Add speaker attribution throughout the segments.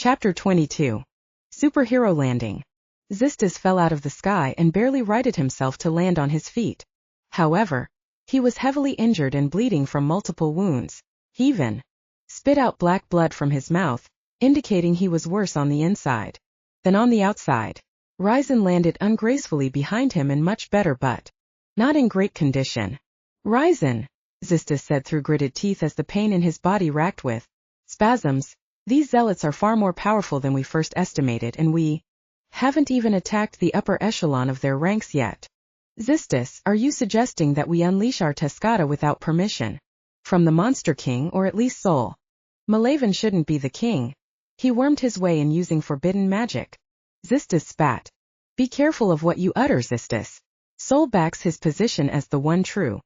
Speaker 1: Chapter 22. Superhero Landing. Zistis fell out of the sky and barely righted himself to land on his feet. However, he was heavily injured and bleeding from multiple wounds. He even spit out black blood from his mouth, indicating he was worse on the inside than on the outside. Ryzen landed ungracefully behind him in much better but not in great condition. Ryzen, Zistis said through gritted teeth as the pain in his body racked with spasms. These zealots are far more powerful than we first estimated, and we haven't even attacked the upper echelon of their ranks yet. Zistis, are you suggesting that we unleash our Tescata without permission from the Monster King, or at least Soul? Malaven shouldn't be the king. He wormed his way in using forbidden magic. Zistis spat. Be careful of what you utter, Zistis. Soul backs his position as the one true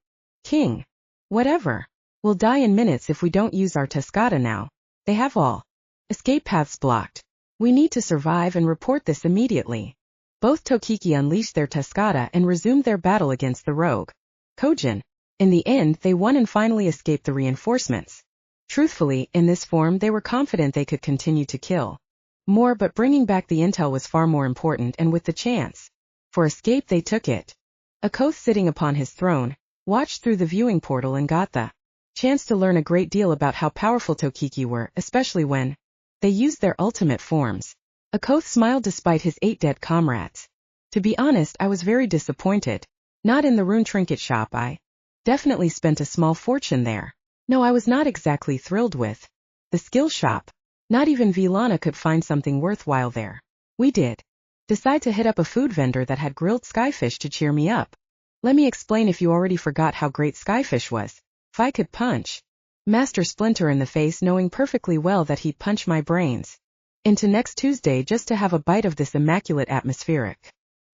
Speaker 1: king. Whatever. We'll die in minutes if we don't use our Tescata now. They have all escape paths blocked. We need to survive and report this immediately. Both Tokiki unleashed their Tescata and resumed their battle against the rogue Kojin. In the end, they won and finally escaped the reinforcements. Truthfully, in this form they were confident they could continue to kill more, but bringing back the intel was far more important, and with the chance for escape they took it. Akoth, sitting upon his throne, watched through the viewing portal and got the chance to learn a great deal about how powerful Tokiki were, especially when they used their ultimate forms. Akoth smiled despite his 8 dead comrades. To be honest, I was very disappointed. Not in the rune trinket shop. I definitely spent a small fortune there. No, I was not exactly thrilled with the skill shop. Not even VeLana could find something worthwhile there. We did decide to hit up a food vendor that had grilled skyfish to cheer me up. Let me explain if you already forgot how great skyfish was. If I could punch Master Splinter in the face, knowing perfectly well that he'd punch my brains into next Tuesday just to have a bite of this immaculate atmospheric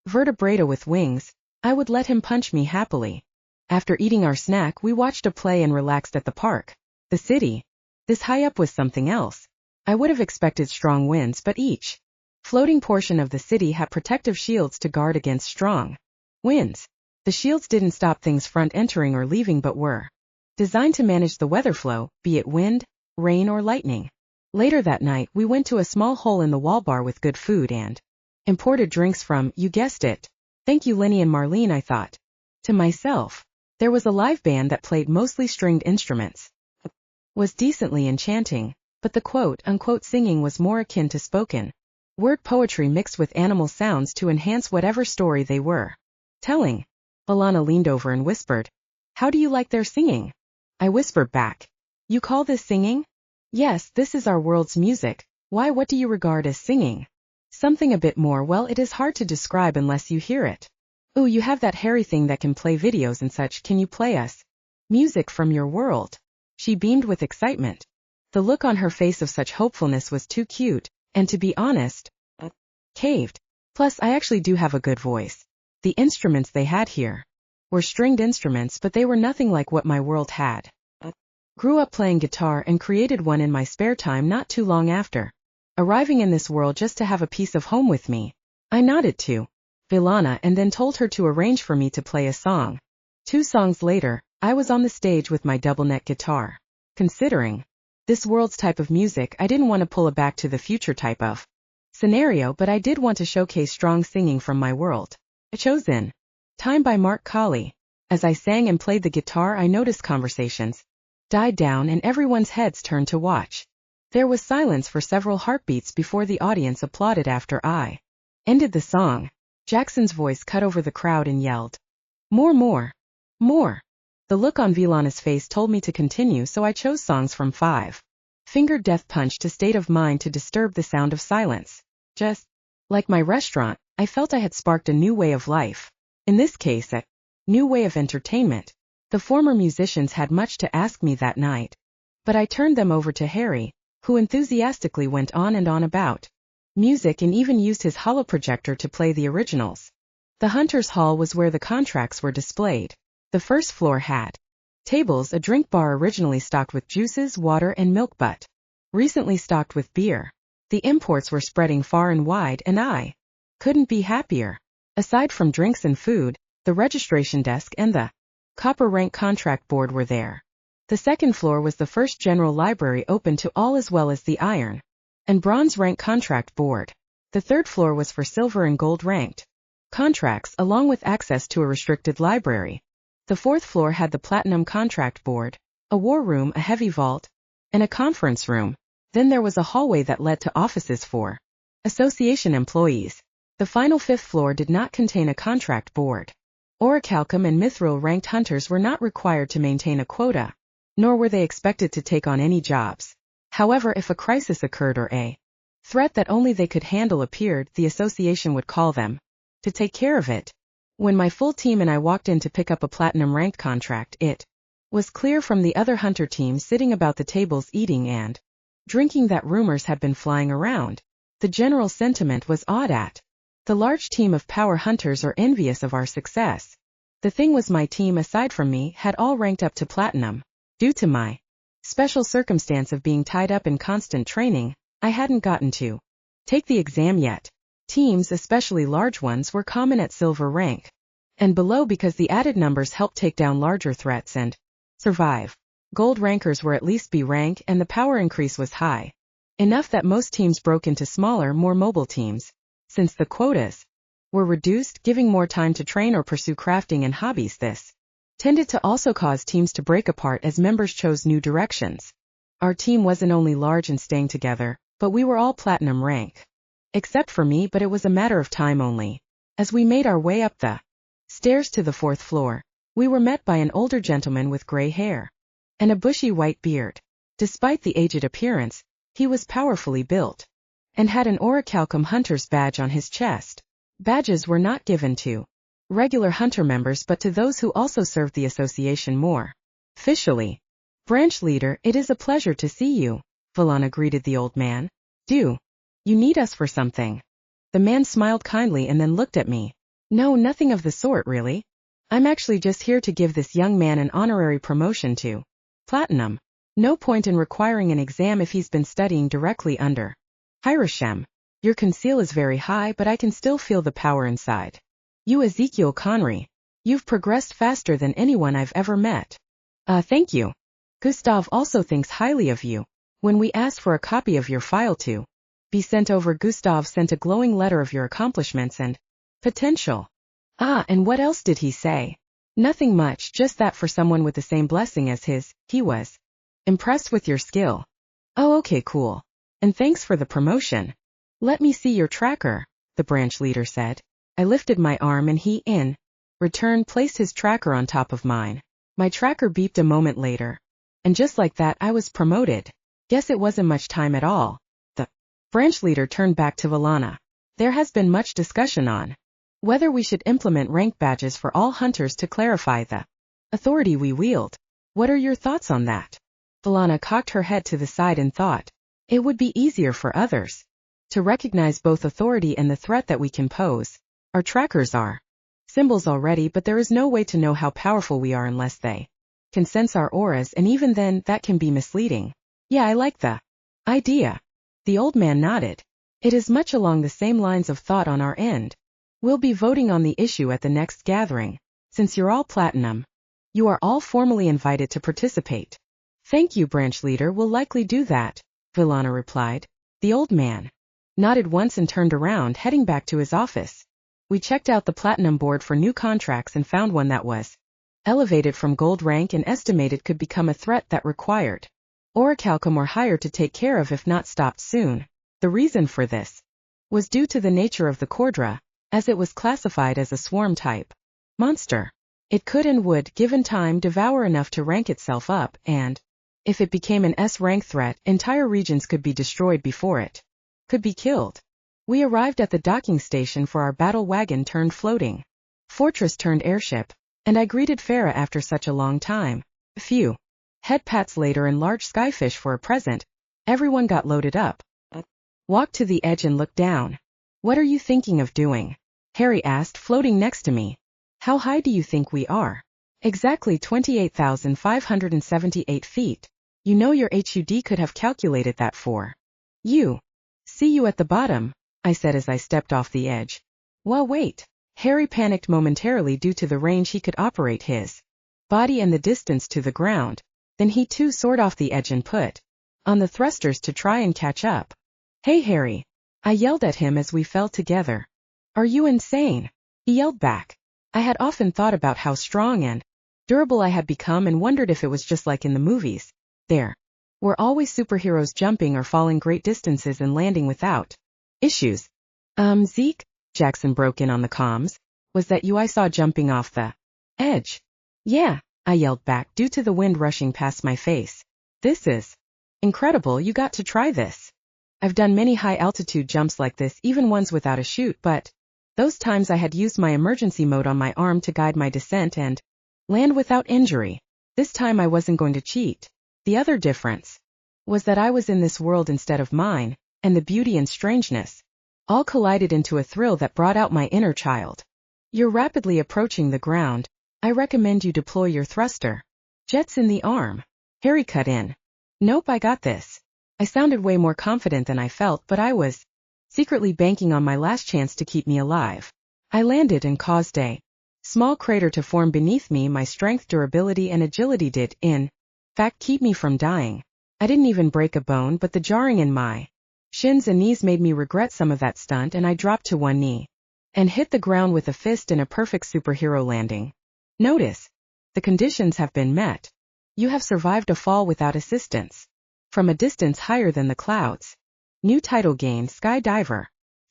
Speaker 1: vertebrata with wings, I would let him punch me happily. After eating our snack, we watched a play and relaxed at the park. The city. This high up was something else. I would have expected strong winds, but each floating portion of the city had protective shields to guard against strong winds. The shields didn't stop things front entering or leaving, but were designed to manage the weather flow, be it wind, rain, or lightning. Later that night, we went to a small hole-in-the-wall bar with good food and imported drinks from, you guessed it, thank you Lenny and Marlene, I thought to myself. There was a live band that played mostly stringed instruments. Was decently enchanting, but the quote-unquote singing was more akin to spoken word poetry mixed with animal sounds to enhance whatever story they were telling. VeLana leaned over and whispered, "How do you like their singing?" I whispered back, "You call this singing?" "Yes, this is our world's music. Why, what do you regard as singing?" "Something a bit more, well, it is hard to describe unless you hear it." "Ooh, you have that hairy thing that can play videos and such. Can you play us music from your world?" She beamed with excitement. The look on her face of such hopefulness was too cute, and to be honest, caved. Plus, I actually do have a good voice. The instruments they had here were stringed instruments, but they were nothing like what my world had. Grew up playing guitar and created one in my spare time not too long after arriving in this world just to have a piece of home with me. I nodded to VeLana and then told her to arrange for me to play a song. 2 songs later, I was on the stage with my double-neck guitar. Considering this world's type of music, I didn't want to pull a Back to the Future type of scenario, but I did want to showcase strong singing from my world. I chose In Time by Mark Colley. As I sang and played the guitar, I noticed conversations died down and everyone's heads turned to watch. There was silence for several heartbeats before the audience applauded after I ended the song. Jackson's voice cut over the crowd and yelled, "More, more, more." The look on VeLana's face told me to continue, so I chose songs from 5 Fingered Death Punch to State of Mind to disturb the sound of silence. Just like my restaurant, I felt I had sparked a new way of life. In this case, a new way of entertainment. The former musicians had much to ask me that night, but I turned them over to Harry, who enthusiastically went on and on about music and even used his holoprojector to play the originals. The Hunter's Hall was where the contracts were displayed. The first floor had tables, a drink bar originally stocked with juices, water, and milk, but recently stocked with beer. The imports were spreading far and wide, and I couldn't be happier. Aside from drinks and food, the registration desk and the copper rank contract board were there. The second floor was the first general library open to all, as well as the iron and bronze rank contract board. The third floor was for silver and gold ranked contracts along with access to a restricted library. The fourth floor had the platinum contract board, a war room, a heavy vault, and a conference room. Then there was a hallway that led to offices for association employees. The final fifth floor did not contain a contract board. Orichalcum and Mithril ranked hunters were not required to maintain a quota, nor were they expected to take on any jobs. However, if a crisis occurred or a threat that only they could handle appeared, the association would call them to take care of it. When my full team and I walked in to pick up a platinum ranked contract, it was clear from the other hunter teams sitting about the tables eating and drinking that rumors had been flying around. The general sentiment was awed at. The large team of power hunters are envious of our success. The thing was, my team aside from me had all ranked up to platinum. Due to my special circumstance of being tied up in constant training, I hadn't gotten to take the exam yet. Teams, especially large ones, were common at silver rank and below because the added numbers helped take down larger threats and survive. Gold rankers were at least B rank and the power increase was high enough that most teams broke into smaller, more mobile teams. Since the quotas were reduced, giving more time to train or pursue crafting and hobbies, this tended to also cause teams to break apart as members chose new directions. Our team wasn't only large and staying together, but we were all platinum rank. Except for me, but it was a matter of time only. As we made our way up the stairs to the fourth floor, we were met by an older gentleman with gray hair and a bushy white beard. Despite the aged appearance, he was powerfully built and had an orichalcum hunter's badge on his chest. Badges were not given to regular hunter members but to those who also served the association more officially. Branch leader, it is a pleasure to see you, VeLana greeted the old man. Do you need us for something? The man smiled kindly and then looked at me. No, nothing of the sort really. I'm actually just here to give this young man an honorary promotion to platinum. No point in requiring an exam if he's been studying directly under Hirosham. Your conceal is very high, but I can still feel the power inside. You, Ezekiel Connery. You've progressed faster than anyone I've ever met. Thank you. Gustav also thinks highly of you. When we asked for a copy of your file to be sent over, Gustav sent a glowing letter of your accomplishments and potential. And what else did he say? Nothing much, just that for someone with the same blessing as his, he was impressed with your skill. Oh, okay, cool. And thanks for the promotion. Let me see your tracker, the branch leader said. I lifted my arm and he, in return, placed his tracker on top of mine. My tracker beeped a moment later. And just like that, I was promoted. Guess it wasn't much time at all. The branch leader turned back to VeLana. There has been much discussion on whether we should implement rank badges for all hunters to clarify the authority we wield. What are your thoughts on that? VeLana cocked her head to the side and thought. It would be easier for others to recognize both authority and the threat that we can pose. Our trackers are symbols already, but there is no way to know how powerful we are unless they can sense our auras, and even then, that can be misleading. Yeah, I like the idea. The old man nodded. It is much along the same lines of thought on our end. We'll be voting on the issue at the next gathering. Since you're all platinum, you are all formally invited to participate. Thank you, branch leader, we'll likely do that, VeLana replied. The old man nodded once and turned around, heading back to his office. We checked out the platinum board for new contracts and found one that was elevated from gold rank and estimated could become a threat that required orichalcum or higher to take care of if not stopped soon. The reason for this was due to the nature of the Cordra, as it was classified as a swarm type monster. It could and would, given time, devour enough to rank itself up, and if it became an S-rank threat, entire regions could be destroyed before it could be killed. We arrived at the docking station for our battle wagon turned floating fortress turned airship, and I greeted Farah after such a long time. A few head pats later and large skyfish for a present. Everyone got loaded up. Walked to the edge and looked down. What are you thinking of doing? Harry asked, floating next to me. How high do you think we are? Exactly 28,578 feet. You know your HUD could have calculated that for you. See you at the bottom, I said as I stepped off the edge. Well, wait. Harry panicked momentarily due to the range he could operate his body and the distance to the ground. Then he too soared off the edge and put on the thrusters to try and catch up. Hey Harry. I yelled at him as we fell together. Are you insane? He yelled back. I had often thought about how strong and durable I had become and wondered if it was just like in the movies. There were always superheroes jumping or falling great distances and landing without issues. Zeke? Jackson broke in on the comms. Was that you I saw jumping off the edge? Yeah, I yelled back due to the wind rushing past my face. This is incredible, you got to try this. I've done many high-altitude jumps like this, even ones without a chute, but those times I had used my emergency mode on my arm to guide my descent and land without injury. This time I wasn't going to cheat. The other difference was that I was in this world instead of mine, and the beauty and strangeness all collided into a thrill that brought out my inner child. You're rapidly approaching the ground. I recommend you deploy your thruster jets in the arm. Harry cut in. Nope, I got this. I sounded way more confident than I felt, but I was secretly banking on my last chance to keep me alive. I landed and caused a small crater to form beneath me. My strength, durability, and agility did, in fact, keep me from dying. I didn't even break a bone, but the jarring in my shins and knees made me regret some of that stunt, and I dropped to one knee and hit the ground with a fist in a perfect superhero landing. Notice, the conditions have been met. You have survived a fall without assistance. From a distance higher than the clouds. New title gained, Skydiver.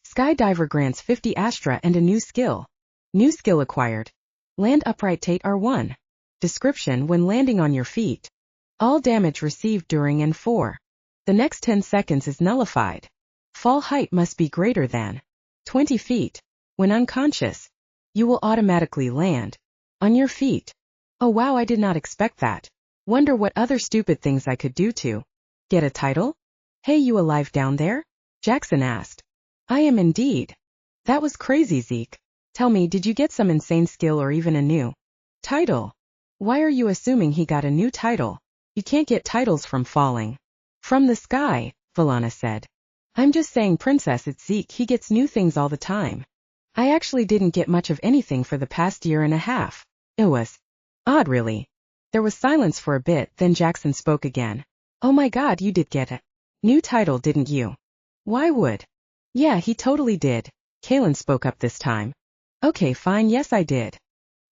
Speaker 1: Skydiver grants 50 Astra and a new skill. New skill acquired. Land upright Tate R1. Description: when landing on your feet, all damage received during and for the next 10 seconds is nullified. Fall height must be greater than 20 feet. When unconscious, you will automatically land on your feet. Oh wow, I did not expect that. Wonder what other stupid things I could do to get a title? Hey, you alive down there? Jackson asked. I am indeed. That was crazy, Zeke. Tell me, did you get some insane skill or even a new title? Why are you assuming he got a new title? You can't get titles from falling from the sky, VeLana said. I'm just saying, Princess, it's Zeke, he gets new things all the time. I actually didn't get much of anything for the past year and a half. It was odd, really. There was silence for a bit, then Jackson spoke again. Oh my god, you did get a new title, didn't you? Why would? Yeah, he totally did. Kaylin spoke up this time. Okay, fine, yes I did.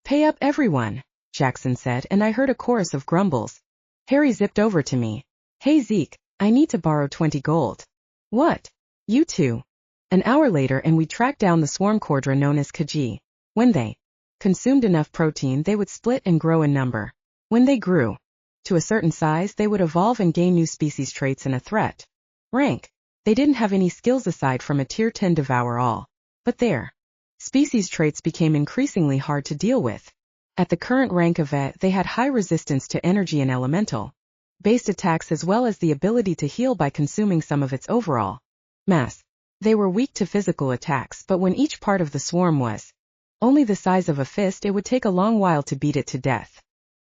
Speaker 1: Pay up everyone, Jackson said, and I heard a chorus of grumbles. Harry zipped over to me. Hey Zeke, I need to borrow 20 gold. What? You too. An hour later and we tracked down the swarm chordra known as Khaji. When they consumed enough protein, they would split and grow in number. When they grew to a certain size, they would evolve and gain new species traits and a threat rank. They didn't have any skills aside from a tier 10 devour all. But their species traits became increasingly hard to deal with. At the current rank of A, they had high resistance to energy and elemental based attacks as well as the ability to heal by consuming some of its overall mass. They were weak to physical attacks, but when each part of the swarm was only the size of a fist, it would take a long while to beat it to death.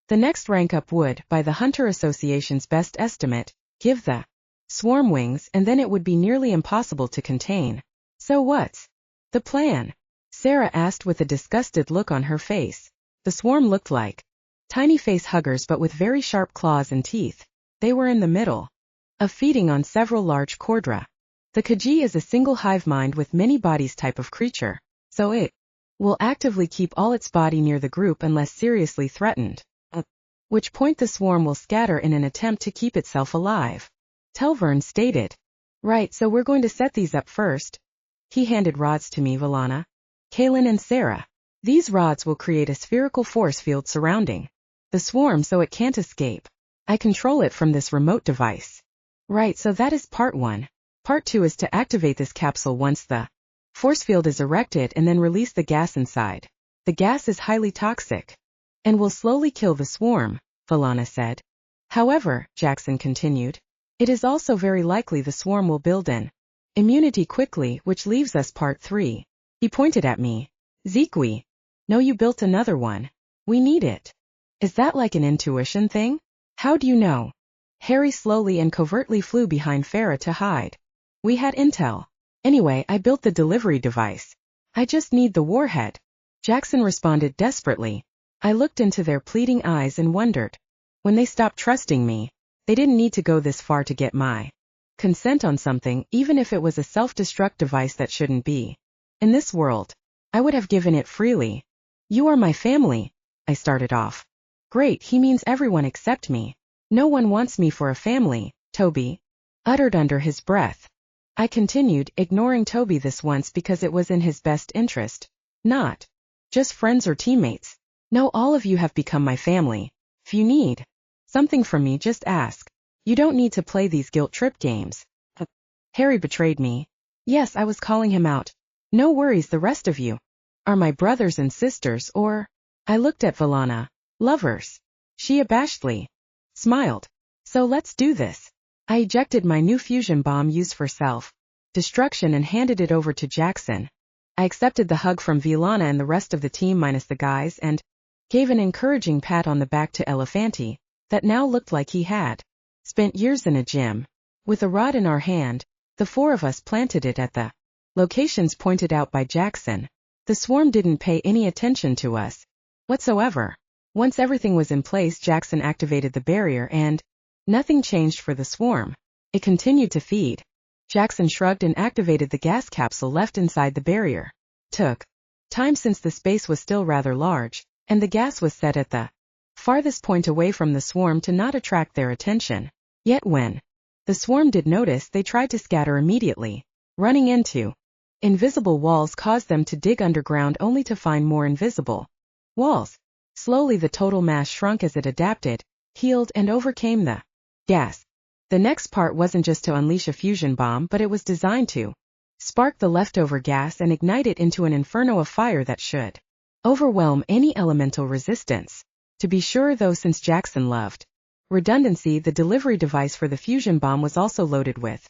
Speaker 1: The next rank up would, by the Hunter Association's best estimate, give the swarm wings, and then it would be nearly impossible to contain. So what's the plan? Sarah asked with a disgusted look on her face. The swarm looked like tiny face huggers but with very sharp claws and teeth. They were in the middle of feeding on several large chordra. The Khaji is a single hive mind with many bodies type of creature, so it will actively keep all its body near the group unless seriously threatened. At which point the swarm will scatter in an attempt to keep itself alive. TelVurn stated. Right, so we're going to set these up first. He handed rods to me, VeLana, Kaylin and Sarah. These rods will create a spherical force field surrounding the swarm so it can't escape. I control it from this remote device. Right, so that is part 1. Part 2 is to activate this capsule once the force field is erected and then release the gas inside. The gas is highly toxic and will slowly kill the swarm, VeLana said. However, Jackson continued, it is also very likely the swarm will build an immunity quickly, which leaves us part 3. He pointed at me. Zeke, we know you built another one. We need it. Is that like an intuition thing? How do you know? Harry slowly and covertly flew behind Farah to hide. We had intel. Anyway, I built the delivery device. I just need the warhead. Jackson responded desperately. I looked into their pleading eyes and wondered. When they stopped trusting me, they didn't need to go this far to get my consent on something, even if it was a self-destruct device that shouldn't be. In this world, I would have given it freely. You are my family, I started off. Great, he means everyone except me. No one wants me for a family, Toby uttered under his breath. I continued, ignoring Toby this once because it was in his best interest. Not just friends or teammates. No, all of you have become my family. If you need something from me, just ask. You don't need to play these guilt trip games. Harry betrayed me. Yes, I was calling him out. No worries, the rest of you are my brothers and sisters, or... I looked at VeLana. Lovers. She abashedly smiled. So let's do this. I ejected my new fusion bomb used for self-destruction and handed it over to Jackson. I accepted the hug from VeLana and the rest of the team minus the guys and gave an encouraging pat on the back to Elephanty, that now looked like he had spent years in a gym. With a rod in our hand, the four of us planted it at the locations pointed out by Jackson. The swarm didn't pay any attention to us whatsoever. Once everything was in place, Jackson activated the barrier and nothing changed for the swarm. It continued to feed. Jackson shrugged and activated the gas capsule left inside the barrier. Took time since the space was still rather large, and the gas was set at the farthest point away from the swarm to not attract their attention. Yet when the swarm did notice, they tried to scatter immediately. Running into invisible walls caused them to dig underground only to find more invisible walls. Slowly the total mass shrunk as it adapted, healed, and overcame the gas. The next part wasn't just to unleash a fusion bomb, but it was designed to spark the leftover gas and ignite it into an inferno of fire that should overwhelm any elemental resistance. To be sure though, since Jackson loved redundancy, the delivery device for the fusion bomb was also loaded with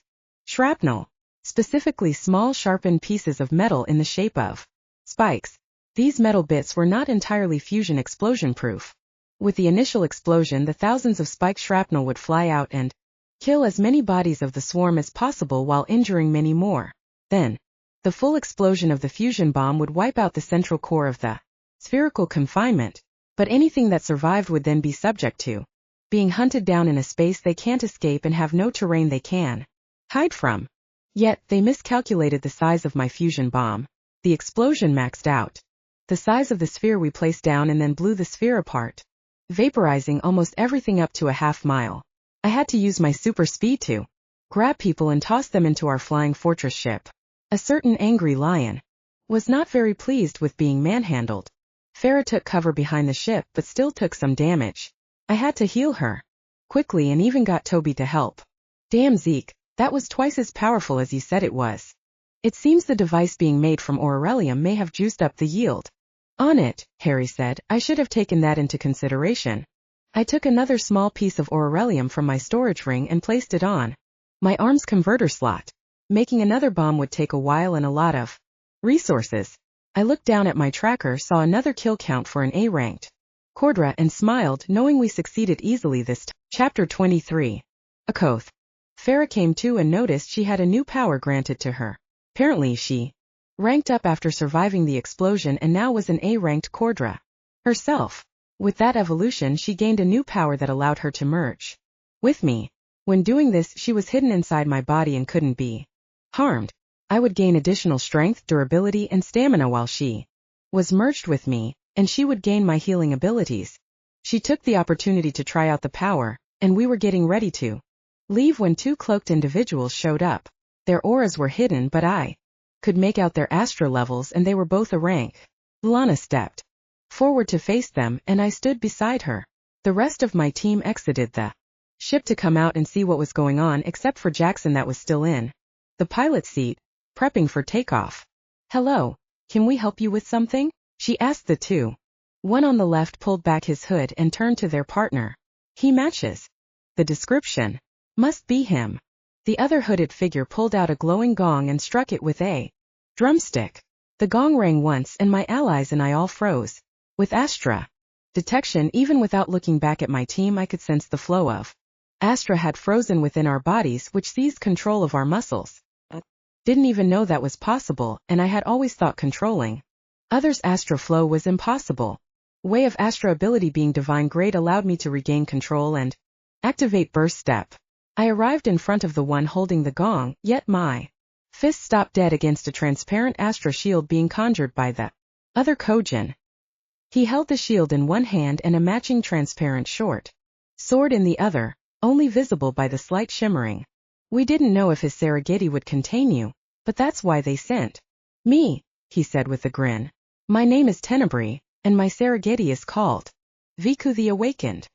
Speaker 1: shrapnel, specifically small sharpened pieces of metal in the shape of spikes. These metal bits were not entirely fusion explosion proof. With the initial explosion, the thousands of spiked shrapnel would fly out and kill as many bodies of the swarm as possible while injuring many more. Then, the full explosion of the fusion bomb would wipe out the central core of the spherical confinement, but anything that survived would then be subject to being hunted down in a space they can't escape and have no terrain they can hide from. Yet, they miscalculated the size of my fusion bomb. The explosion maxed out the size of the sphere we placed down and then blew the sphere apart, vaporizing almost everything up to a half-mile. I had to use my super speed to grab people and toss them into our flying fortress ship. A certain angry lion was not very pleased with being manhandled. Farah took cover behind the ship but still took some damage. I had to heal her quickly and even got Toby to help. Damn, Zeke, that was twice as powerful as you said it was. It seems the device being made from Aurelium may have juiced up the yield on it, Harry said. I should have taken that into consideration. I took another small piece of Aurelium from my storage ring and placed it on my arms converter slot. Making another bomb would take a while and a lot of resources. I looked down at my tracker, saw another kill count for an A-ranked Cordra, and smiled, knowing we succeeded easily this time. Chapter 23. Akoth. Farah came to and noticed she had a new power granted to her. Apparently she ranked up after surviving the explosion and now was an A-ranked Cordra herself. With that evolution, she gained a new power that allowed her to merge with me. When doing this, she was hidden inside my body and couldn't be harmed. I would gain additional strength, durability, and stamina while she was merged with me, and she would gain my healing abilities. She took the opportunity to try out the power, and we were getting ready to leave when two cloaked individuals showed up. Their auras were hidden, but I could make out their astra levels, and they were both a rank. VeLana stepped forward to face them, and I stood beside her. The rest of my team exited the ship to come out and see what was going on, except for Jackson that was still in the pilot seat, prepping for takeoff. Hello, can we help you with something? She asked the two. One on the left pulled back his hood and turned to their partner. He matches the description. Must be him. The other hooded figure pulled out a glowing gong and struck it with a drumstick. The gong rang once and my allies and I all froze. With Astra detection, even without looking back at my team, I could sense the flow of Astra had frozen within our bodies, which seized control of our muscles. Didn't even know that was possible, and I had always thought controlling others' Astra flow was impossible. Way of Astra ability being divine grade allowed me to regain control and activate burst step. I arrived in front of the one holding the gong, yet my fist stopped dead against a transparent Astra shield being conjured by the other Kojin. He held the shield in one hand and a matching transparent short sword in the other, only visible by the slight shimmering. We didn't know if his Sarageti would contain you, but that's why they sent me, he said with a grin. My name is Tenebrae, and my Sarageti is called Viku the Awakened.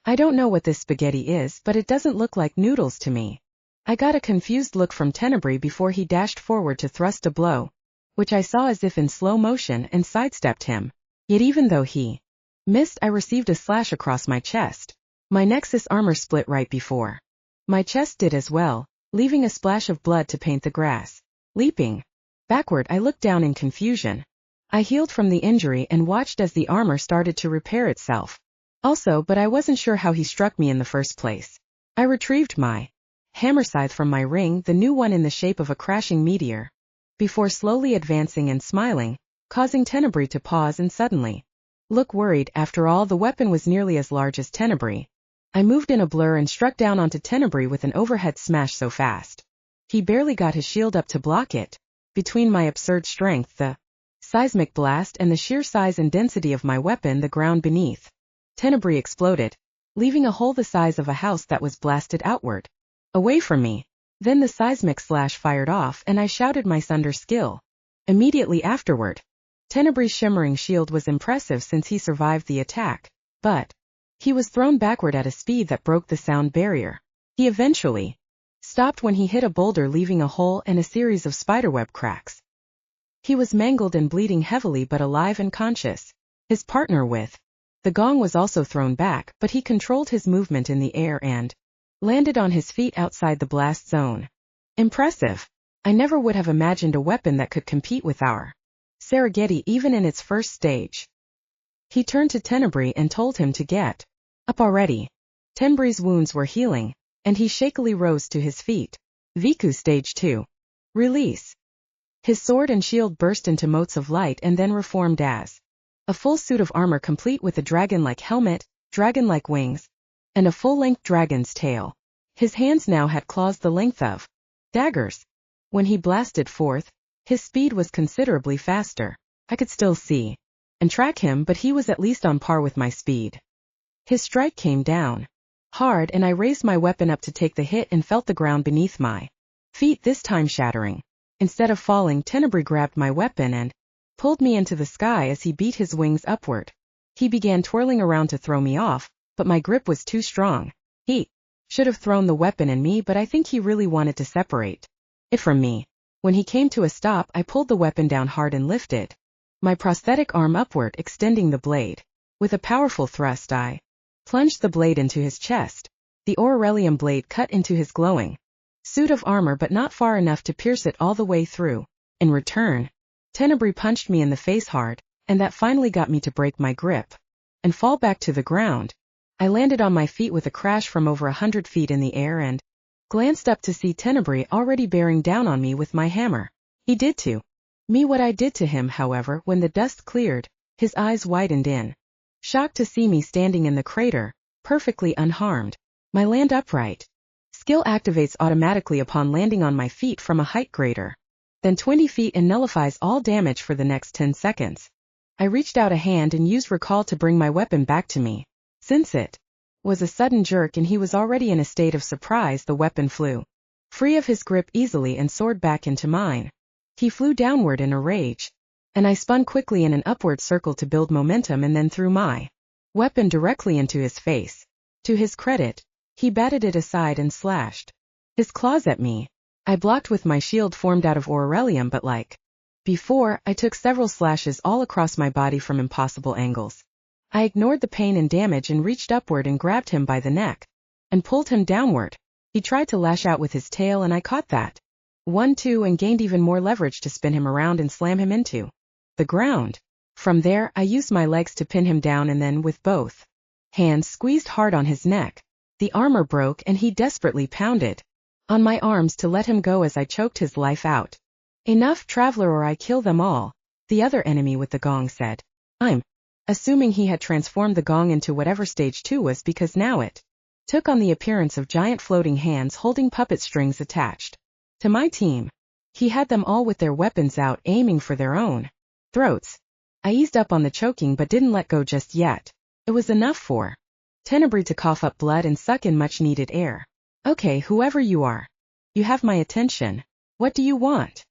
Speaker 1: I don't know what this spaghetti is, but it doesn't look like noodles to me. I got a confused look from Tenebrae before he dashed forward to thrust a blow, which I saw as if in slow motion, and sidestepped him. Yet even though he missed, I received a slash across my chest. My Nexus armor split right before my chest did as well, leaving a splash of blood to paint the grass. Leaping backward, I looked down in confusion. I healed from the injury and watched as the armor started to repair itself. But I wasn't sure how he struck me in the first place. I retrieved my hammer scythe from my ring, the new one in the shape of a crashing meteor, before slowly advancing and smiling, causing Tenebrae to pause and suddenly look worried. After all, the weapon was nearly as large as Tenebrae. I moved in a blur and struck down onto Tenebrae with an overhead smash so fast he barely got his shield up to block it. Between my absurd strength, the seismic blast, and the sheer size and density of my weapon, the ground beneath Tenebrae exploded, leaving a hole the size of a house that was blasted outward, away from me. Then the seismic slash fired off, and I shouted my thunder skill. Immediately afterward, Tenebrae's shimmering shield was impressive since he survived the attack, but he was thrown backward at a speed that broke the sound barrier. He eventually stopped when he hit a boulder, leaving a hole and a series of spiderweb cracks. He was mangled and bleeding heavily but alive and conscious. His partner with the gong was also thrown back, but he controlled his movement in the air and landed on his feet outside the blast zone. Impressive. I never would have imagined a weapon that could compete with our Sarageti even in its first stage. He turned to Tenebrae and told him to get up already. Tenebrae's wounds were healing, and he shakily rose to his feet. Viku Stage 2. Release. His sword and shield burst into motes of light and then reformed as a full suit of armor complete with a dragon-like helmet, dragon-like wings, and a full-length dragon's tail. His hands now had claws the length of daggers. When he blasted forth, his speed was considerably faster. I could still see and track him, but he was at least on par with my speed. His strike came down hard, and I raised my weapon up to take the hit and felt the ground beneath my feet, this time shattering. Instead of falling, Tenebrae grabbed my weapon and pulled me into the sky as he beat his wings upward. He began twirling around to throw me off, but my grip was too strong. He should have thrown the weapon and me, but I think he really wanted to separate it from me. When he came to a stop, I pulled the weapon down hard and lifted my prosthetic arm upward, extending the blade. With a powerful thrust, I plunged the blade into his chest. The Aurelium blade cut into his glowing suit of armor, but not far enough to pierce it all the way through. In return, Tenebrae punched me in the face hard, and that finally got me to break my grip and fall back to the ground. I landed on my feet with a crash from over 100 feet in the air and glanced up to see Tenebrae already bearing down on me with my hammer. He did to me what I did to him, however. When the dust cleared, his eyes widened in shock to see me standing in the crater, perfectly unharmed. My land upright skill activates automatically upon landing on my feet from a height greater than 20 feet and nullifies all damage for the next 10 seconds. I reached out a hand and used recall to bring my weapon back to me. Since it was a sudden jerk and he was already in a state of surprise, the weapon flew free of his grip easily and soared back into mine. He flew downward in a rage, and I spun quickly in an upward circle to build momentum and then threw my weapon directly into his face. To his credit, he batted it aside and slashed his claws at me. I blocked with my shield formed out of Aurelium, but like before, I took several slashes all across my body from impossible angles. I ignored the pain and damage and reached upward and grabbed him by the neck and pulled him downward. He tried to lash out with his tail, and I caught that 1-2 and gained even more leverage to spin him around and slam him into the ground. From there, I used my legs to pin him down and then, with both hands, squeezed hard on his neck. The armor broke and he desperately pounded on my arms to let him go as I choked his life out. Enough, Traveler, or I kill them all, the other enemy with the gong said. I'm assuming he had transformed the gong into whatever stage 2 was, because now it took on the appearance of giant floating hands holding puppet strings attached to my team. He had them all with their weapons out aiming for their own throats. I eased up on the choking but didn't let go just yet. It was enough for Tenebrae to cough up blood and suck in much-needed air. Okay, whoever you are. You have my attention. What do you want?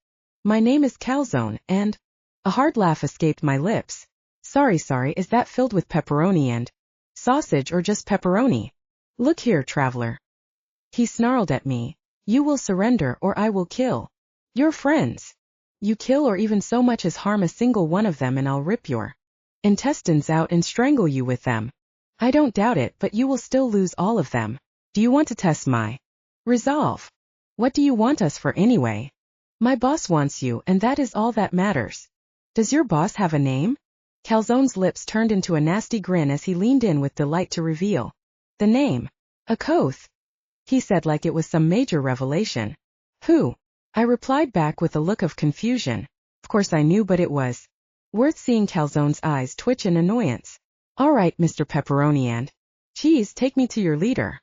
Speaker 1: My name is Calzone, and a hard laugh escaped my lips. Sorry, is that filled with pepperoni and sausage or just pepperoni? Look here, traveler. He snarled at me. You will surrender or I will kill your friends. You kill or even so much as harm a single one of them and I'll rip your intestines out and strangle you with them. I don't doubt it, but you will still lose all of them. Do you want to test my resolve? What do you want us for anyway? My boss wants you, and that is all that matters. Does your boss have a name? Calzone's lips turned into a nasty grin as he leaned in with delight to reveal the name. A Koth, he said like it was some major revelation. Who? I replied back with a look of confusion. Of course I knew, but it was worth seeing Calzone's eyes twitch in annoyance. All right, Mr. Pepperoni and cheese, take me to your leader.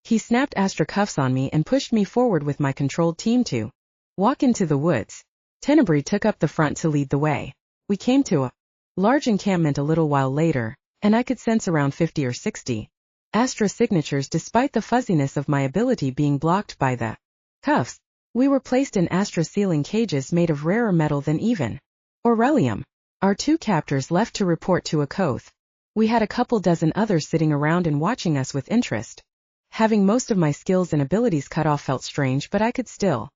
Speaker 1: He snapped Astra cuffs on me and pushed me forward with my controlled team to walk into the woods. Tenebrae took up the front to lead the way. We came to a large encampment a little while later, and I could sense around 50 or 60 Astra signatures despite the fuzziness of my ability being blocked by the cuffs. We were placed in Astra sealing cages made of rarer metal than even Aurelium. Our two captors left to report to a Koth. We had a couple dozen others sitting around and watching us with interest. Having most of my skills and abilities cut off felt strange, but I could still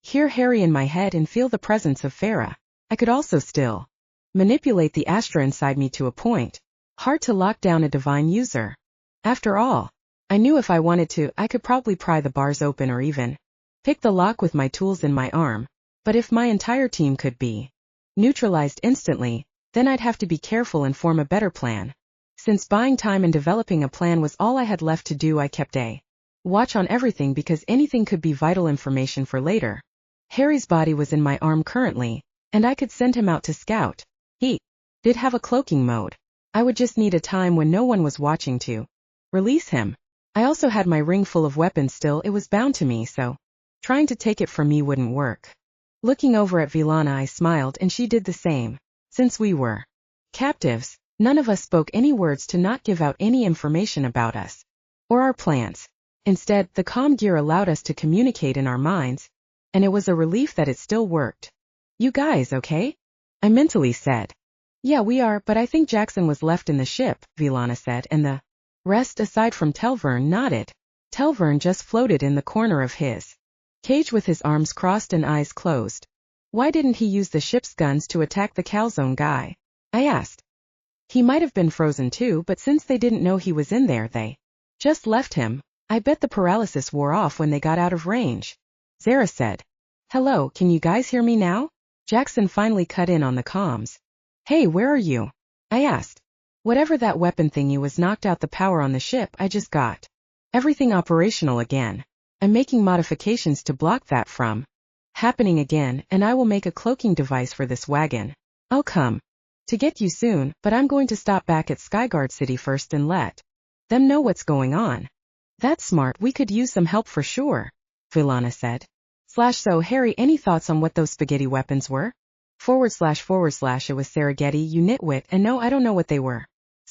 Speaker 1: hear Harry in my head and feel the presence of Farah. I could also still manipulate the Astra inside me to a point. Hard to lock down a divine user. After all, I knew if I wanted to, I could probably pry the bars open or even pick the lock with my tools in my arm. But if my entire team could be neutralized instantly, then I'd have to be careful and form a better plan. Since buying time and developing a plan was all I had left to do, I kept a watch on everything because anything could be vital information for later. Harry's body was in my arm currently, and I could send him out to scout. He did have a cloaking mode. I would just need a time when no one was watching to release him. I also had my ring full of weapons still, it was bound to me, so trying to take it from me wouldn't work. Looking over at VeLana, I smiled and she did the same. Since we were captives, none of us spoke any words to not give out any information about us or our plans. Instead, the comm gear allowed us to communicate in our minds, and it was a relief that it still worked. You guys okay? I mentally said. Yeah, we are, but I think Jackson was left in the ship, VeLana said, and the rest aside from TelVurn nodded. TelVurn just floated in the corner of his cage with his arms crossed and eyes closed. Why didn't he use the ship's guns to attack the Calzone guy? I asked. He might have been frozen too, but since they didn't know he was in there, they just left him. I bet the paralysis wore off when they got out of range. Zara said. Hello, can you guys hear me now? Jackson finally cut in on the comms. Hey, where are you? I asked. Whatever that weapon thingy was knocked out the power on the ship. I just got everything operational again. I'm making modifications to block that from happening again, and I will make a cloaking device for this wagon. I'll come to get you soon, but I'm going to stop back at Skyguard City first and let them know what's going on. That's smart, we could use some help for sure, VeLana said. So Harry, any thoughts on what those spaghetti weapons were? // it was Saraghetti, you nitwit, and no, I don't know what they were.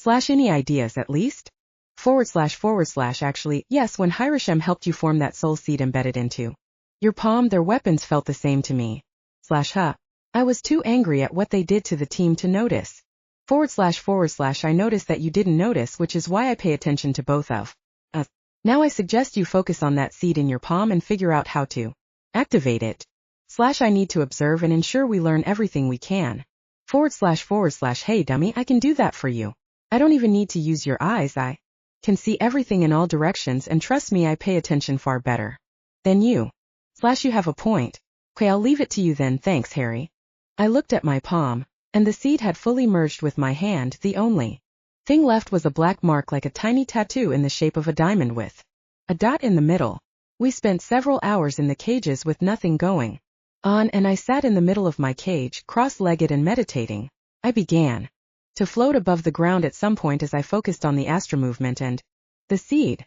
Speaker 1: Any ideas at least? / actually, yes, when Hirosham helped you form that soul seed embedded into your palm, their weapons felt the same to me. I was too angry at what they did to the team to notice. / I noticed that you didn't notice, which is why I pay attention to both of us. Now I suggest you focus on that seed in your palm and figure out how to activate it. / I need to observe and ensure we learn everything we can. / hey dummy, I can do that for you. I don't even need to use your eyes, I can see everything in all directions, and trust me, I pay attention far better than you. / you have a point. Okay, I'll leave it to you then, thanks Harry. I looked at my palm, and the seed had fully merged with my hand. The only thing left was a black mark like a tiny tattoo in the shape of a diamond with a dot in the middle. We spent several hours in the cages with nothing going on, and I sat in the middle of my cage, cross-legged and meditating. I began to float above the ground at some point as I focused on the Astra movement and the seed.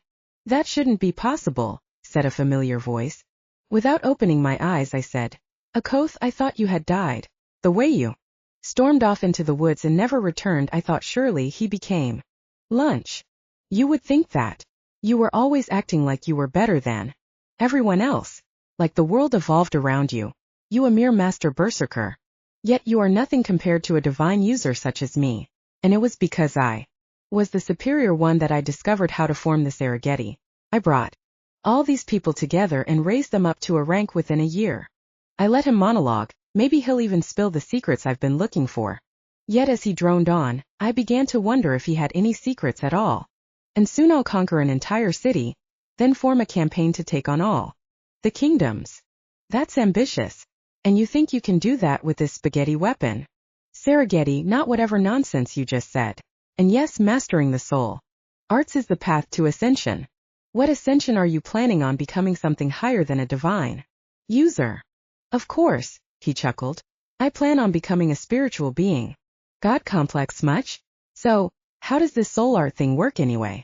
Speaker 1: That shouldn't be possible, said a familiar voice. Without opening my eyes, I said, Akoth, I thought you had died. The way you stormed off into the woods and never returned, I thought surely he became lunch. You would think that. You were always acting like you were better than everyone else. Like the world evolved around you. You a mere master berserker. Yet you are nothing compared to a divine user such as me. And it was because I was the superior one that I discovered how to form this Arigeti. I brought all these people together and raised them up to a rank within a year. I let him monologue, maybe he'll even spill the secrets I've been looking for. Yet as he droned on, I began to wonder if he had any secrets at all. And soon I'll conquer an entire city, then form a campaign to take on all the kingdoms. That's ambitious. And you think you can do that with this spaghetti weapon? Sarageti, not whatever nonsense you just said. And yes, mastering the soul arts is the path to ascension. What ascension are you planning on? Becoming something higher than a divine user? Of course, he chuckled. I plan on becoming a spiritual being. God complex much? So, how does this soul art thing work anyway?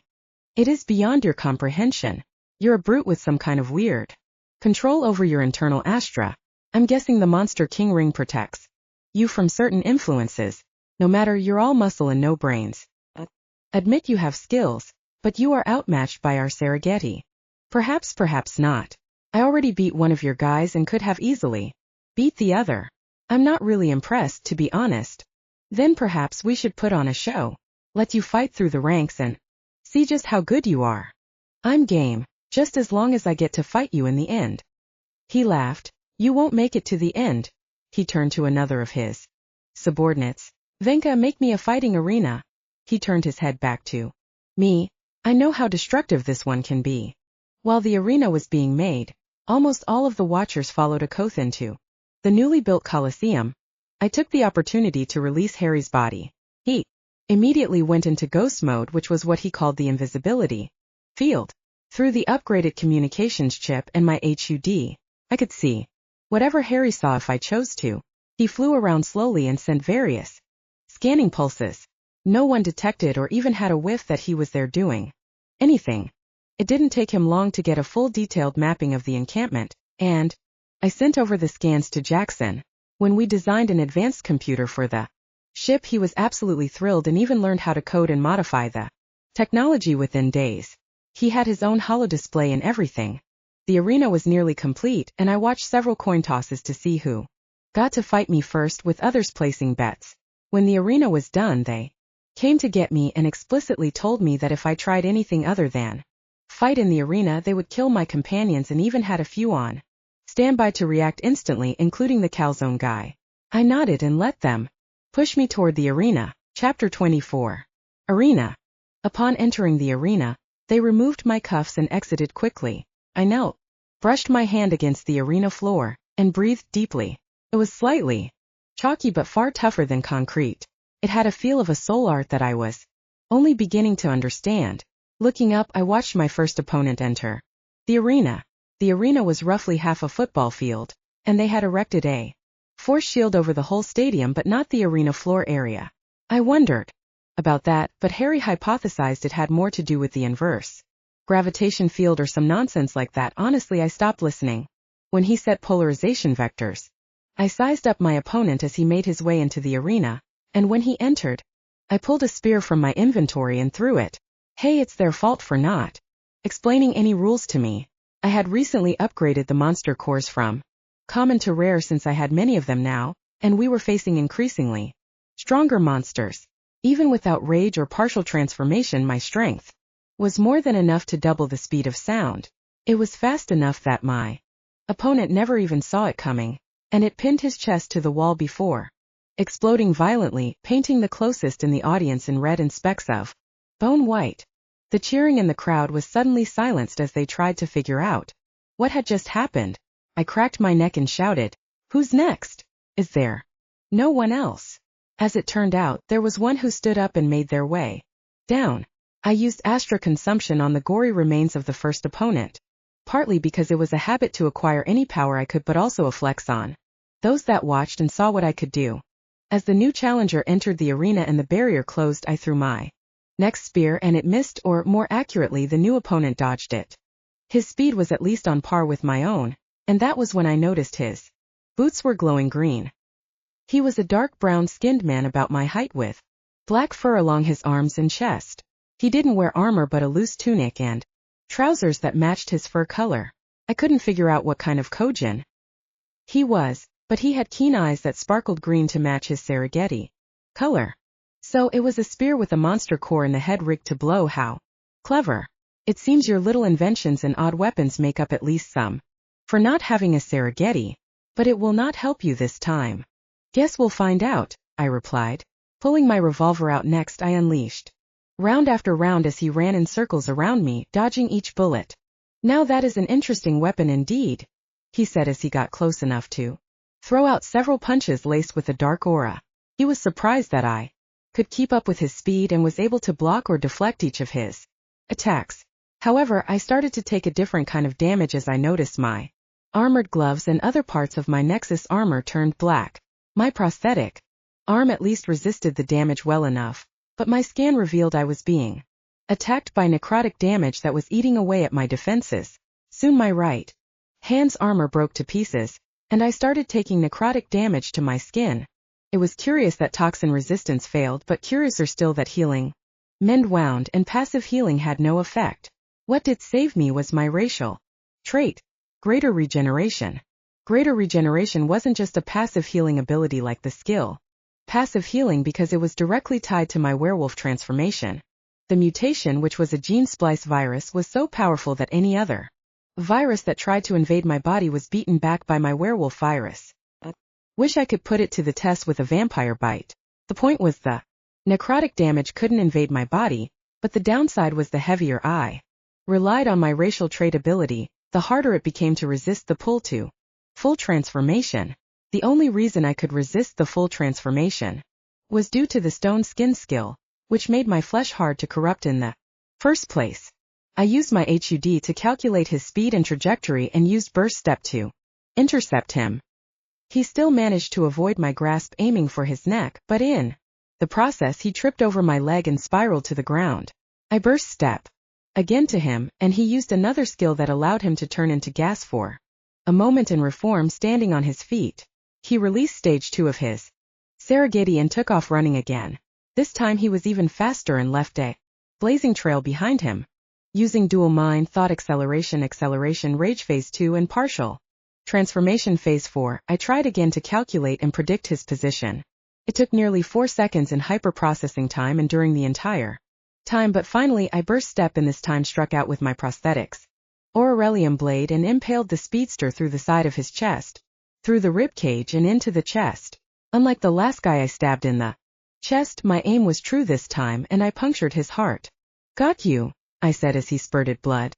Speaker 1: It is beyond your comprehension. You're a brute with some kind of weird control over your internal astra. I'm guessing the monster king ring protects you from certain influences. No matter, you're all muscle and no brains. Admit you have skills, but you are outmatched by our Sarageti. Perhaps not. I already beat one of your guys and could have easily beat the other. I'm not really impressed, to be honest. Then perhaps we should put on a show. Let you fight through the ranks and see just how good you are. I'm game, just as long as I get to fight you in the end. He laughed. You won't make it to the end. He turned to another of his subordinates. Venka, make me a fighting arena. He turned his head back to me. I know how destructive this one can be. While the arena was being made, almost all of the watchers followed Akoth into the newly built Colosseum. I took the opportunity to release Harry's body. He immediately went into ghost mode, which was what he called the invisibility field. Through the upgraded communications chip and my HUD, I could see whatever Harry saw if I chose to. He flew around slowly and sent various scanning pulses. No one detected or even had a whiff that he was there doing anything. It didn't take him long to get a full detailed mapping of the encampment, and I sent over the scans to Jackson. When we designed an advanced computer for the ship, he was absolutely thrilled and even learned how to code and modify the technology within days. He had his own holodisplay and everything. The arena was nearly complete, and I watched several coin tosses to see who got to fight me first, with others placing bets. When the arena was done, they came to get me and explicitly told me that if I tried anything other than fight in the arena, they would kill my companions, and even had a few on standby to react instantly, including the calzone guy. I nodded and let them push me toward the arena. Chapter 24. Arena. Upon entering the arena, they removed my cuffs and exited quickly. I knelt, brushed my hand against the arena floor, and breathed deeply. It was slightly chalky but far tougher than concrete. It had a feel of a soul art that I was only beginning to understand. Looking up, I watched my first opponent enter the arena. The arena was roughly half a football field, and they had erected a force shield over the whole stadium but not the arena floor area. I wondered about that, but Harry hypothesized it had more to do with the inverse gravitation field or some nonsense like that. Honestly, I stopped listening when he set polarization vectors. I sized up my opponent as he made his way into the arena, and when he entered, I pulled a spear from my inventory and threw it. Hey, it's their fault for not explaining any rules to me. I had recently upgraded the monster cores from common to rare, since I had many of them now, and we were facing increasingly stronger monsters. Even without rage or partial transformation, my strength was more than enough to double the speed of sound. It was fast enough that my opponent never even saw it coming, and it pinned his chest to the wall before exploding violently, painting the closest in the audience in red and specks of bone white. The cheering in the crowd was suddenly silenced as they tried to figure out what had just happened. I cracked my neck and shouted, "Who's next? Is there no one else?" As it turned out, there was one who stood up and made their way down. I used Astra consumption on the gory remains of the first opponent, partly because it was a habit to acquire any power I could, but also a flex on those that watched and saw what I could do. As the new challenger entered the arena and the barrier closed, I threw my Next spear and it missed, or more accurately the new opponent dodged it. His speed was at least on par with my own, and that was when I noticed his boots were glowing green. He was a dark brown-skinned man about my height with black fur along his arms and chest. He didn't wear armor but a loose tunic and trousers that matched his fur color. I couldn't figure out what kind of Kojin he was, but he had keen eyes that sparkled green to match his Serengeti color. So it was a spear with a monster core in the head rigged to blow. How clever. It seems your little inventions and odd weapons make up at least some for not having a Serengeti, but it will not help you this time. Guess we'll find out, I replied. Pulling my revolver out next, I unleashed round after round as he ran in circles around me, dodging each bullet. Now that is an interesting weapon indeed, he said as he got close enough to throw out several punches laced with a dark aura. He was surprised that I could keep up with his speed and was able to block or deflect each of his attacks. However, I started to take a different kind of damage as I noticed my armored gloves and other parts of my Nexus armor turned black. My prosthetic arm at least resisted the damage well enough, but my scan revealed I was being attacked by necrotic damage that was eating away at my defenses. Soon my right hand's armor broke to pieces, and I started taking necrotic damage to my skin. It was curious that toxin resistance failed, but curiouser still that healing, mend wound, and passive healing had no effect. What did save me was my racial trait, greater regeneration. Greater regeneration wasn't just a passive healing ability like the skill passive healing because it was directly tied to my werewolf transformation. The mutation, which was a gene splice virus, was so powerful that any other virus that tried to invade my body was beaten back by my werewolf virus. Wish I could put it to the test with a vampire bite. The point was the necrotic damage couldn't invade my body, but the downside was the heavier I relied on my racial trait ability, the harder it became to resist the pull to full transformation. The only reason I could resist the full transformation was due to the stone skin skill, which made my flesh hard to corrupt in the first place. I used my HUD to calculate his speed and trajectory and used burst step to intercept him. He still managed to avoid my grasp aiming for his neck, but in the process he tripped over my leg and spiraled to the ground. I burst step again to him, and he used another skill that allowed him to turn into gas for a moment and reform standing on his feet. He released stage 2 of his Serengeti and took off running again. This time he was even faster and left a blazing trail behind him. Using dual mind, thought acceleration, rage phase 2 and partial transformation phase 4, I tried again to calculate and predict his position. It took nearly 4 seconds in hyper-processing time and during the entire time, but finally I burst step and this time struck out with my prosthetics Aurelium blade and impaled the speedster through the side of his chest, through the rib cage and into the chest. Unlike the last guy I stabbed in the chest, my aim was true this time and I punctured his heart. Got you, I said as he spurted blood.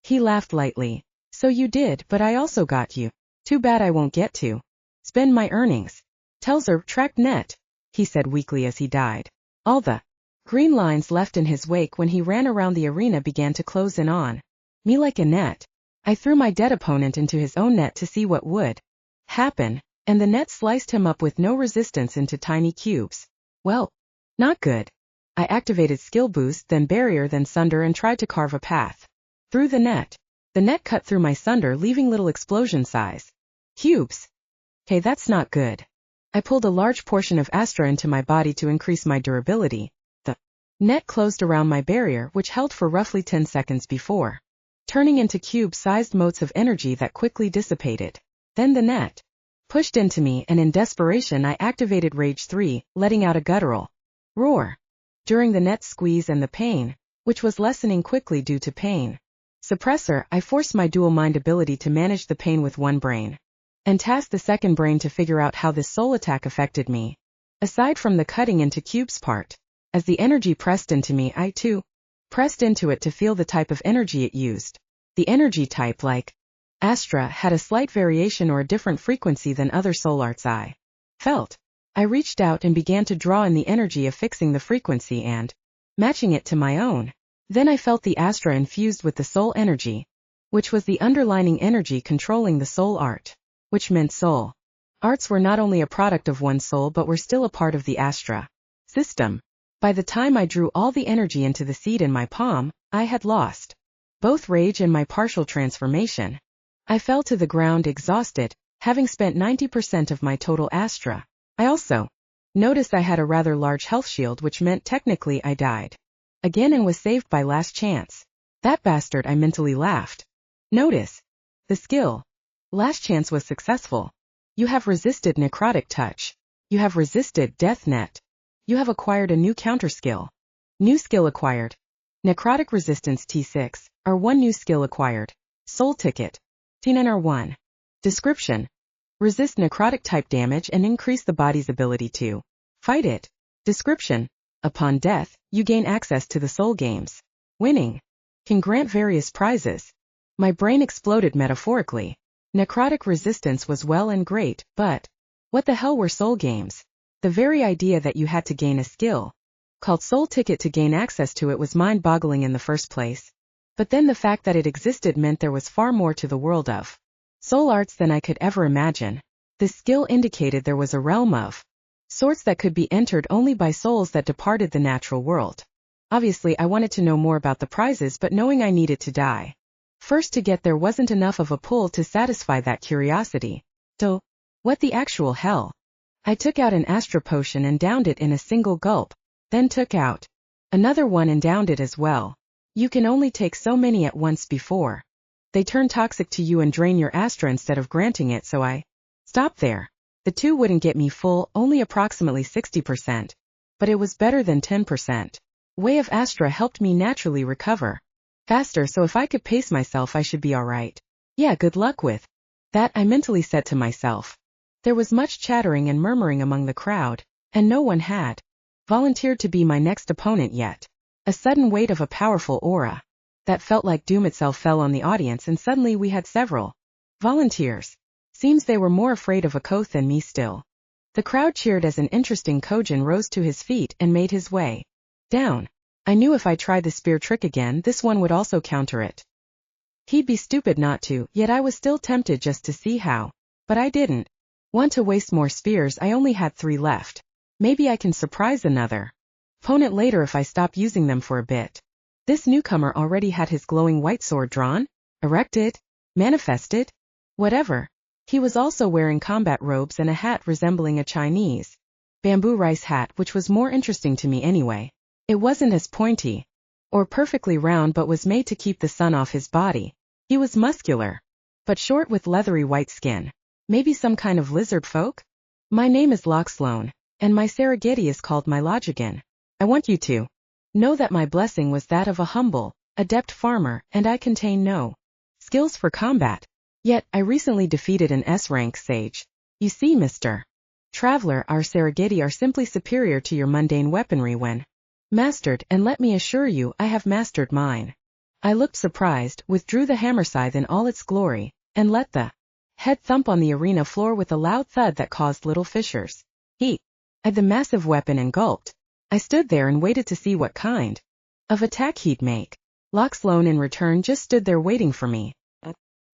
Speaker 1: He laughed lightly. So you did, but I also got you. Too bad I won't get to spend my earnings. TelVurn tracked net, he said weakly as he died. All the green lines left in his wake when he ran around the arena began to close in on me like a net. I threw my dead opponent into his own net to see what would happen, and the net sliced him up with no resistance into tiny cubes. Well, not good. I activated skill boost, then barrier, then sunder and tried to carve a path through the net. The net cut through my sunder, leaving little explosion-size cubes. Hey, that's not good. I pulled a large portion of Astra into my body to increase my durability. The net closed around my barrier, which held for roughly 10 seconds before turning into cube-sized motes of energy that quickly dissipated. Then the net pushed into me, and in desperation I activated Rage 3, letting out a guttural roar. During the net squeeze and the pain, which was lessening quickly due to pain suppressor, I forced my dual mind ability to manage the pain with one brain, and tasked the second brain to figure out how this soul attack affected me. Aside from the cutting into cubes part, as the energy pressed into me, I too pressed into it to feel the type of energy it used. The energy type, like Astra, had a slight variation or a different frequency than other soul arts I felt. I reached out and began to draw in the energy, affixing the frequency and matching it to my own. Then I felt the Astra infused with the soul energy, which was the underlining energy controlling the soul art, which meant soul arts were not only a product of one soul but were still a part of the Astra system. By the time I drew all the energy into the seed in my palm, I had lost both rage and my partial transformation. I fell to the ground exhausted, having spent 90% of my total astra. I also noticed I had a rather large health shield, which meant technically I died again and was saved by last chance. That bastard, I mentally laughed. Notice the skill. Last chance was successful. You have resisted necrotic touch. You have resisted death net. You have acquired a new counter skill. New skill acquired. Necrotic resistance T6, R1 new skill acquired. Soul ticket. T9 R1. Description. Resist necrotic type damage and increase the body's ability to fight it. Description. Upon death, you gain access to the soul games. Winning can grant various prizes. My brain exploded metaphorically. Necrotic resistance was well and great, but what the hell were soul games? The very idea that you had to gain a skill called soul ticket to gain access to it was mind-boggling in the first place. But then the fact that it existed meant there was far more to the world of soul arts than I could ever imagine. This skill indicated there was a realm of sorts that could be entered only by souls that departed the natural world. Obviously, I wanted to know more about the prizes, but knowing I needed to die first to get there wasn't enough of a pull to satisfy that curiosity. So, what the actual hell? I took out an Astra potion and downed it in a single gulp, then took out another one and downed it as well. You can only take so many at once before they turn toxic to you and drain your Astra instead of granting it, so I stopped there. The two wouldn't get me full, only approximately 60%. But it was better than 10%. Way of Astra helped me naturally recover faster, so if I could pace myself I should be alright. Yeah, good luck with that, I mentally said to myself. There was much chattering and murmuring among the crowd, and no one had volunteered to be my next opponent yet. A sudden weight of a powerful aura that felt like doom itself fell on the audience, and suddenly we had several volunteers. Seems they were more afraid of a Koth than me still. The crowd cheered as an interesting Kojin rose to his feet and made his way down. I knew if I tried the spear trick again, this one would also counter it. He'd be stupid not to, yet I was still tempted just to see how. But I didn't want to waste more spears. I only had 3 left. Maybe I can surprise another opponent later if I stop using them for a bit. This newcomer already had his glowing white sword drawn, erected, manifested, whatever. He was also wearing combat robes and a hat resembling a Chinese bamboo rice hat, which was more interesting to me anyway. It wasn't as pointy or perfectly round, but was made to keep the sun off his body. He was muscular, but short with leathery white skin. Maybe some kind of lizard folk? My name is Loxlone, and my Serengeti is called my Logigan. I want you to know that my blessing was that of a humble, adept farmer, and I contain no skills for combat. Yet, I recently defeated an S-rank sage. You see, Mr. Traveler, our Serengeti are simply superior to your mundane weaponry when mastered, and let me assure you, I have mastered mine. I looked surprised, withdrew the hammer scythe in all its glory, and let the head thump on the arena floor with a loud thud that caused little fissures. He eyed the massive weapon and gulped. I stood there and waited to see what kind of attack he'd make. Loxlone in return just stood there waiting for me.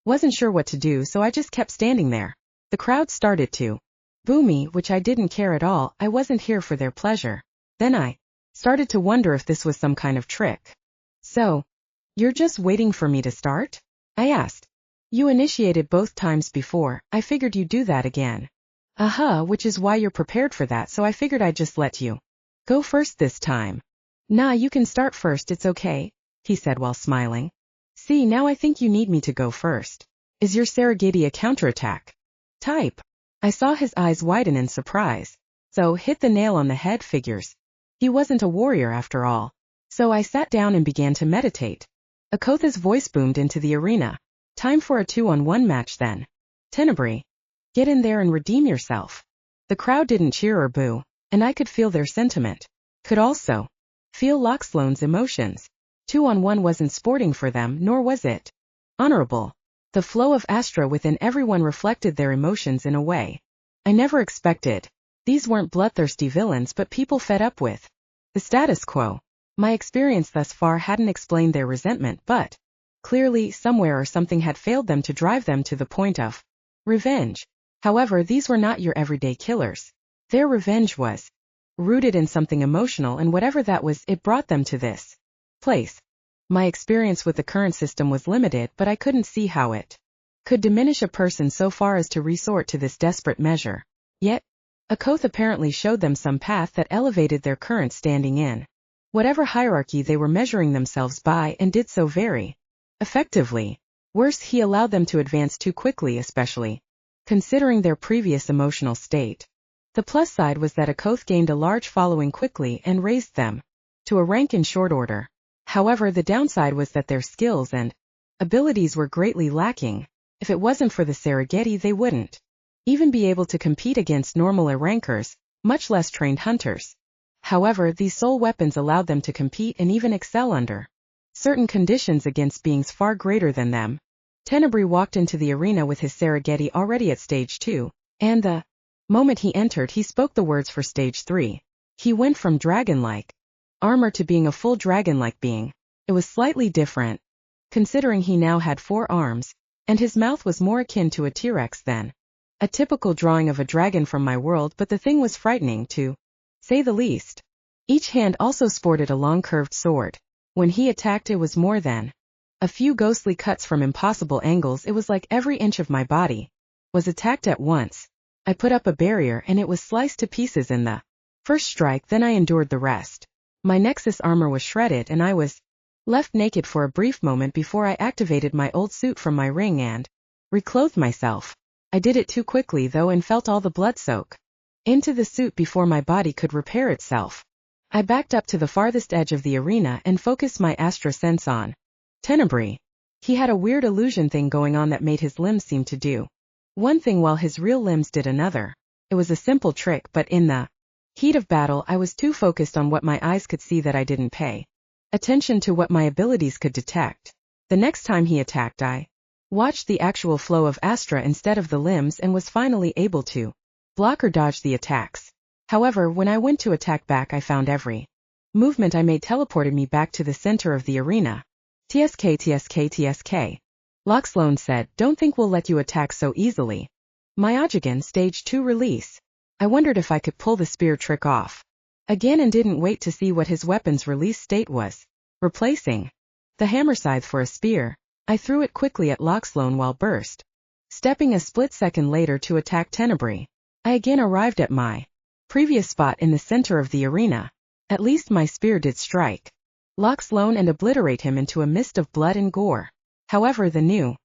Speaker 1: Wasn't sure what to do, so I just kept standing there. The crowd started to boo me, which I didn't care at all. I wasn't here for their pleasure. Then I started to wonder if this was some kind of trick. So, you're just waiting for me to start? I asked. You initiated both times before. I figured you'd do that again. Which is why you're prepared for that, so I figured I'd just let you go first this time. Nah, you can start first, it's okay, he said while smiling. See, now I think you need me to go first. Is your Serengeti a counterattack type? I saw his eyes widen in surprise. So, hit the nail on the head, figures. He wasn't a warrior after all. So I sat down and began to meditate. Akotha's voice boomed into the arena. Time for a 2-on-1 match then. Tenebrae, get in there and redeem yourself. The crowd didn't cheer or boo, and I could feel their sentiment. Could also feel Loxlone's emotions. 2-on-1 wasn't sporting for them, nor was it honorable. The flow of Astra within everyone reflected their emotions in a way I never expected. These weren't bloodthirsty villains, but people fed up with the status quo. My experience thus far hadn't explained their resentment, but clearly somewhere or something had failed them to drive them to the point of revenge. However, these were not your everyday killers. Their revenge was rooted in something emotional, and whatever that was, it brought them to this place. My experience with the current system was limited, but I couldn't see how it could diminish a person so far as to resort to this desperate measure. Yet, Akoth apparently showed them some path that elevated their current standing in whatever hierarchy they were measuring themselves by, and did so very effectively. Worse, he allowed them to advance too quickly, especially considering their previous emotional state. The plus side was that Akoth gained a large following quickly and raised them to a rank in short order. However, the downside was that their skills and abilities were greatly lacking. If it wasn't for the Serengeti, they wouldn't even be able to compete against normal rankers, much less trained hunters. However, these soul weapons allowed them to compete and even excel under certain conditions against beings far greater than them. Tenebrae walked into the arena with his Serengeti already at stage 2, and the moment he entered, he spoke the words for stage 3. He went from dragon-like armor to being a full dragon-like being. It was slightly different, considering he now had 4 arms, and his mouth was more akin to a T-Rex than a typical drawing of a dragon from my world, but the thing was frightening, to say the least. Each hand also sported a long curved sword. When he attacked, it was more than a few ghostly cuts from impossible angles. It was like every inch of my body was attacked at once. I put up a barrier and it was sliced to pieces in the first strike, then I endured the rest. My Nexus armor was shredded and I was left naked for a brief moment before I activated my old suit from my ring and reclothed myself. I did it too quickly though and felt all the blood soak into the suit before my body could repair itself. I backed up to the farthest edge of the arena and focused my Astra sense on Tenebrae. He had a weird illusion thing going on that made his limbs seem to do one thing while his real limbs did another. It was a simple trick, but in the heat of battle I was too focused on what my eyes could see that I didn't pay attention to what my abilities could detect. The next time he attacked, I watched the actual flow of Astra instead of the limbs and was finally able to block or dodge the attacks. However, when I went to attack back, I found every movement I made teleported me back to the center of the arena. TSK. Lock Sloan said, "Don't think we'll let you attack so easily." Myojigan stage 2 release. I wondered if I could pull the spear trick off again and didn't wait to see what his weapon's release state was. Replacing the hammer scythe for a spear, I threw it quickly at Lock Sloan while burst stepping a split second later to attack Tenebrae. I again arrived at my previous spot in the center of the arena. At least my spear did strike Lock Sloan and obliterate him into a mist of blood and gore. However, the new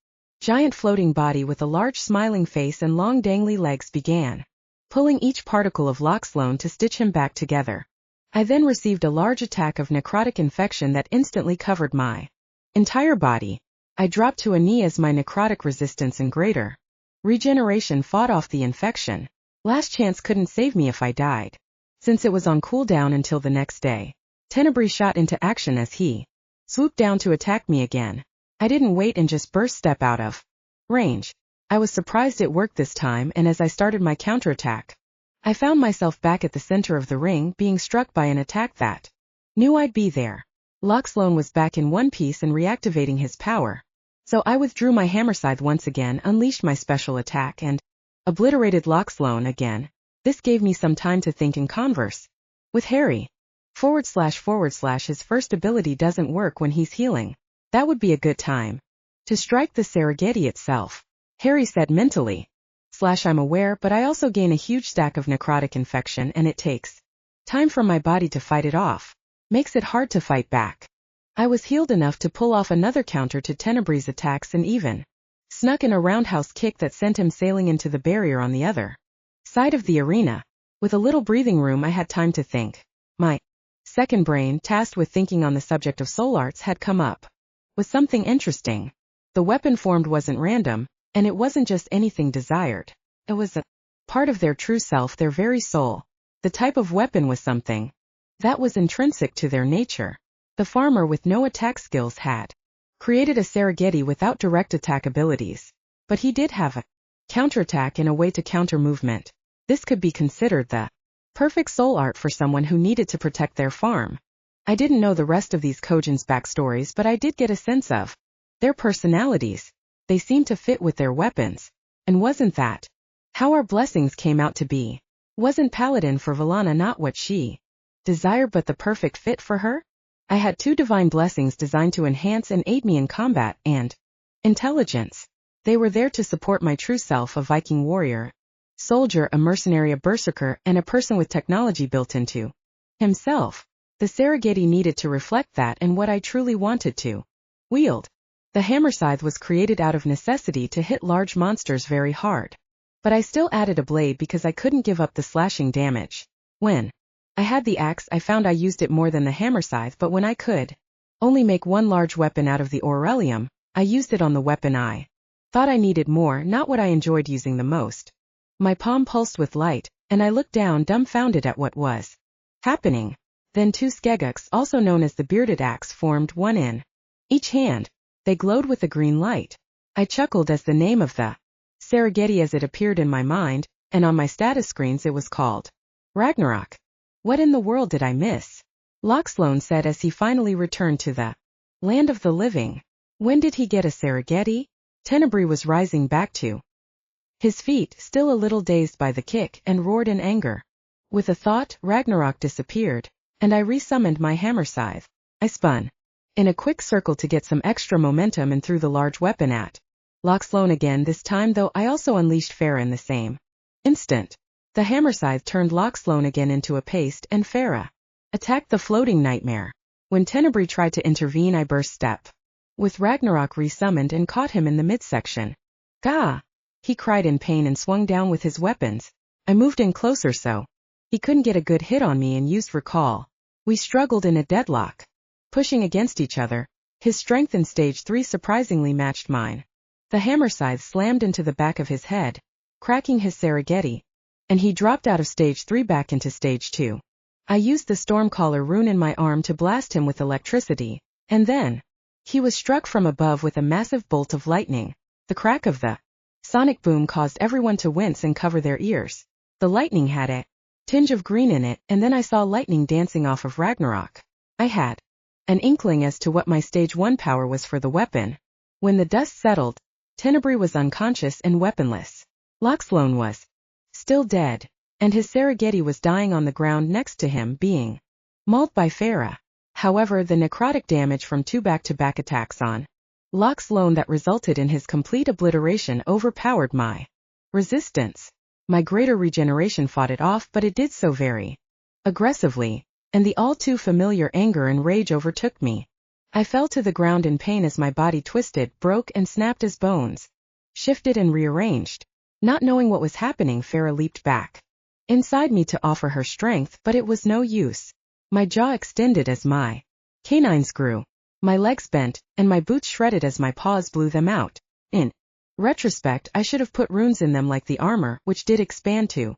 Speaker 1: giant floating body with a large smiling face and long dangly legs began pulling each particle of Lock Sloan to stitch him back together. I then received a large attack of necrotic infection that instantly covered my entire body. I dropped to a knee as my necrotic resistance and greater regeneration fought off the infection. Last chance couldn't save me if I died, since it was on cooldown until the next day. Tenebrae shot into action as he swooped down to attack me again. I didn't wait and just burst step out of range. I was surprised it worked this time, and as I started my counterattack, I found myself back at the center of the ring, being struck by an attack that knew I'd be there. Lock Sloan was back in one piece and reactivating his power. So I withdrew my hammer scythe once again, unleashed my special attack, and obliterated Lock Sloan again. This gave me some time to think and converse with Harry. / his first ability doesn't work when he's healing. That would be a good time to strike the Serengeti itself. Harry said mentally. / I'm aware, but I also gain a huge stack of necrotic infection and it takes time for my body to fight it off. Makes it hard to fight back. I was healed enough to pull off another counter to Tenebrae's attacks and even snuck in a roundhouse kick that sent him sailing into the barrier on the other side of the arena. With a little breathing room, I had time to think. My second brain, tasked with thinking on the subject of soul arts, had come up with something interesting. The weapon formed wasn't random, and it wasn't just anything desired. It was a part of their true self, their very soul. The type of weapon was something that was intrinsic to their nature. The farmer with no attack skills had created a Serengeti without direct attack abilities, but he did have a counterattack and a way to counter movement. This could be considered the perfect soul art for someone who needed to protect their farm. I didn't know the rest of these Kojin's backstories, but I did get a sense of their personalities. They seemed to fit with their weapons. And wasn't that how our blessings came out to be? Wasn't paladin for VeLana not what she desired but the perfect fit for her? I had 2 divine blessings designed to enhance and aid me in combat and intelligence. They were there to support my true self, a Viking warrior, soldier, a mercenary, a berserker, and a person with technology built into himself. The Serengeti needed to reflect that and what I truly wanted to wield. The hammer scythe was created out of necessity to hit large monsters very hard. But I still added a blade because I couldn't give up the slashing damage. When I had the axe, I found I used it more than the hammer scythe, but when I could only make one large weapon out of the orellium, I used it on the weapon I thought I needed more, not what I enjoyed using the most. My palm pulsed with light, and I looked down dumbfounded at what was happening. Then 2 skeguks, also known as the bearded axe, formed, one in each hand. They glowed with a green light. I chuckled as the name of the Serengeti as it appeared in my mind, and on my status screens it was called Ragnarok. What in the world did I miss? Loxlone said as he finally returned to the land of the living. When did he get a Serengeti? Tenebrae was rising back to his feet, still a little dazed by the kick, and roared in anger. With a thought, Ragnarok disappeared, and I resummoned my hammer scythe. I spun in a quick circle to get some extra momentum and threw the large weapon at Loxlone again. This time though I also unleashed Farah in the same instant. The hammer scythe turned Loxlone again into a paste, and Farah attacked the floating nightmare. When Tenebrae tried to intervene, I burst step with Ragnarok resummoned and caught him in the midsection. Gah! He cried in pain and swung down with his weapons. I moved in closer so he couldn't get a good hit on me and used recall. We struggled in a deadlock, pushing against each other. His strength in stage 3 surprisingly matched mine. The hammer scythe slammed into the back of his head, cracking his Serengeti, and he dropped out of stage 3 back into stage 2. I used the Stormcaller rune in my arm to blast him with electricity, and then he was struck from above with a massive bolt of lightning. The crack of the sonic boom caused everyone to wince and cover their ears. The lightning had a tinge of green in it, and then I saw lightning dancing off of Ragnarok. I had an inkling as to what my stage 1 power was for the weapon. When the dust settled, Tenebrae was unconscious and weaponless. Loxlone was still dead, and his Serengeti was dying on the ground next to him, being mauled by Farah. However, the necrotic damage from 2 back-to-back attacks on Loxlone that resulted in his complete obliteration overpowered my resistance. My greater regeneration fought it off, but it did so very aggressively, and the all too familiar anger and rage overtook me. I fell to the ground in pain as my body twisted, broke, and snapped as bones shifted and rearranged. Not knowing what was happening, Farah leaped back inside me to offer her strength, but it was no use. My jaw extended as my canines grew. My legs bent, and my boots shredded as my paws blew them out. In retrospect, I should have put runes in them like the armor, which did expand to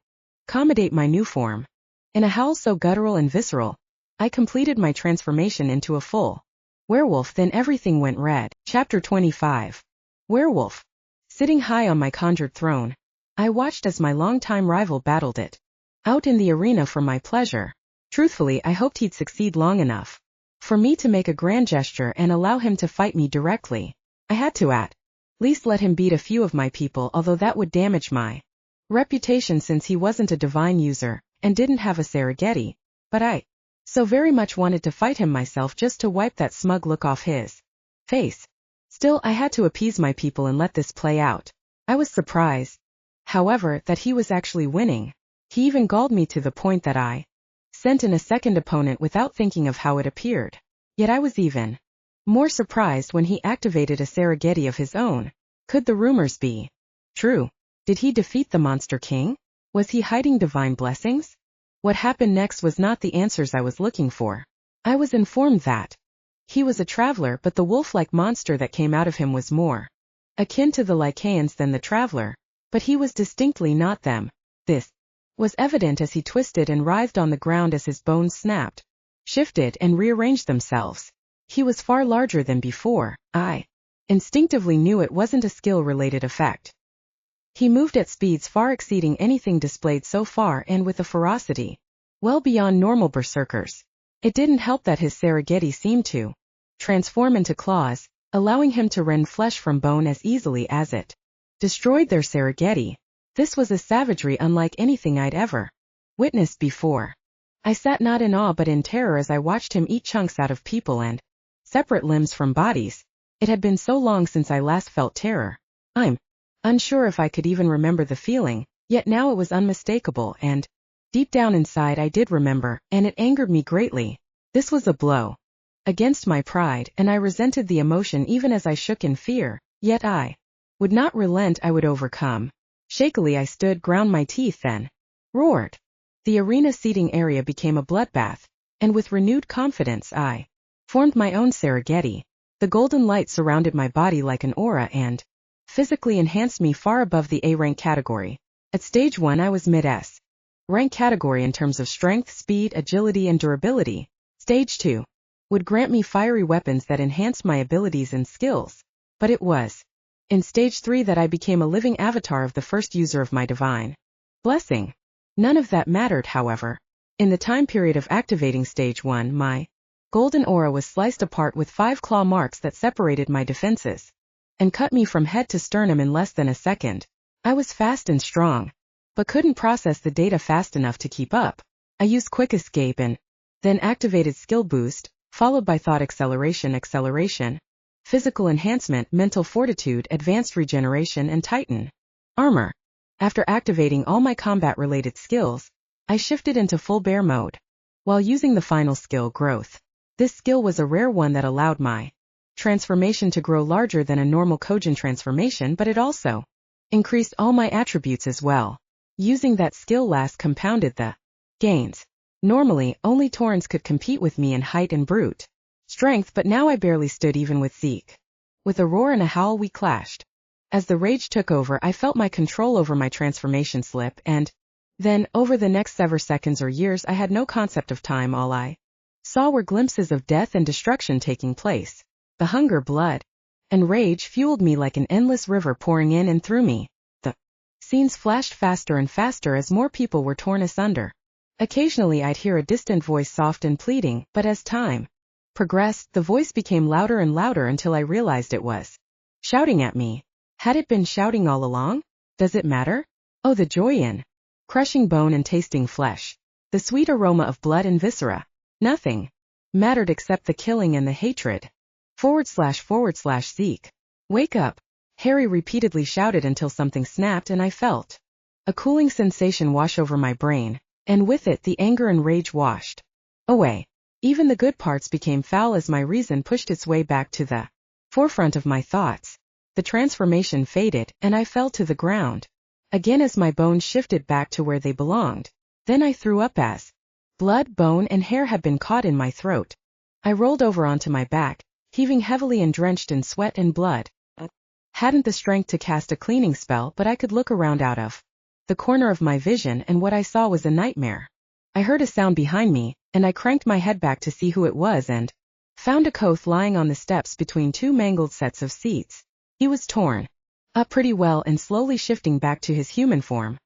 Speaker 1: accommodate my new form. In a howl so guttural and visceral, I completed my transformation into a full werewolf. Then everything went red. Chapter 25. Werewolf. Sitting high on my conjured throne, I watched as my longtime rival battled it out in the arena for my pleasure. Truthfully, I hoped he'd succeed long enough for me to make a grand gesture and allow him to fight me directly. I had to at least let him beat a few of my people, although that would damage my reputation since he wasn't a divine user and didn't have a Serengeti. But I so very much wanted to fight him myself just to wipe that smug look off his face. Still, I had to appease my people and let this play out. I was surprised, however, that he was actually winning. He even galled me to the point that I sent in a second opponent without thinking of how it appeared. Yet I was even more surprised when he activated a Serengeti of his own. Could the rumors be true? Did he defeat the Monster King? Was he hiding divine blessings? What happened next was not the answers I was looking for. I was informed that he was a traveler, but the wolf-like monster that came out of him was more akin to the Lycaeans than the traveler, but he was distinctly not them. This was evident as he twisted and writhed on the ground as his bones snapped, shifted, and rearranged themselves. He was far larger than before. I instinctively knew it wasn't a skill-related effect. He moved at speeds far exceeding anything displayed so far and with a ferocity well beyond normal berserkers. It didn't help that his Serengeti seemed to transform into claws, allowing him to rend flesh from bone as easily as it destroyed their Serengeti. This was a savagery unlike anything I'd ever witnessed before. I sat not in awe but in terror as I watched him eat chunks out of people and separate limbs from bodies. It had been so long since I last felt terror. I'm unsure if I could even remember the feeling, yet now it was unmistakable and, deep down inside I did remember, and it angered me greatly. This was a blow against my pride, and I resented the emotion even as I shook in fear, yet I would not relent, I would overcome. Shakily I stood, ground my teeth, then roared. The arena seating area became a bloodbath, and with renewed confidence I formed my own Serengeti. The golden light surrounded my body like an aura and physically enhanced me far above the A-rank category. At stage 1 I was mid-S rank category in terms of strength, speed, agility, and durability. Stage 2 would grant me fiery weapons that enhanced my abilities and skills, but it was in stage 3 that I became a living avatar of the first user of my divine blessing. None of that mattered, however. In the time period of activating stage 1, my golden aura was sliced apart with 5 claw marks that separated my defenses and cut me from head to sternum in less than a second. I was fast and strong, but couldn't process the data fast enough to keep up. I used quick escape and then activated skill boost, followed by thought acceleration, physical enhancement, mental fortitude, advanced regeneration, and titan armor. After activating all my combat-related skills, I shifted into full bear mode, while using the final skill, growth. This skill was a rare one that allowed my transformation to grow larger than a normal Kojin transformation, but it also increased all my attributes as well. Using that skill last compounded the gains. Normally, only Taurens could compete with me in height and brute strength, but now I barely stood even with Zeke. With a roar and a howl we clashed. As the rage took over, I felt my control over my transformation slip, and then, over the next several seconds or years, I had no concept of time. All I saw were glimpses of death and destruction taking place. The hunger, blood, and rage fueled me like an endless river pouring in and through me. The scenes flashed faster and faster as more people were torn asunder. Occasionally I'd hear a distant voice, soft and pleading, but as time progressed, the voice became louder and louder until I realized it was shouting at me. Had it been shouting all along? Does it matter? Oh, the joy in crushing bone and tasting flesh. The sweet aroma of blood and viscera. Nothing mattered except the killing and the hatred. / Zeke. Wake up. Harry repeatedly shouted until something snapped and I felt a cooling sensation wash over my brain, and with it the anger and rage washed away. Even the good parts became foul as my reason pushed its way back to the forefront of my thoughts. The transformation faded, and I fell to the ground again as my bones shifted back to where they belonged. Then I threw up as blood, bone, and hair had been caught in my throat. I rolled over onto my back, heaving heavily and drenched in sweat and blood. Hadn't the strength to cast a cleaning spell, but I could look around out of the corner of my vision, and what I saw was a nightmare. I heard a sound behind me, and I cranked my head back to see who it was and found a Koth lying on the steps between 2 mangled sets of seats. He was torn up pretty well and slowly shifting back to his human form.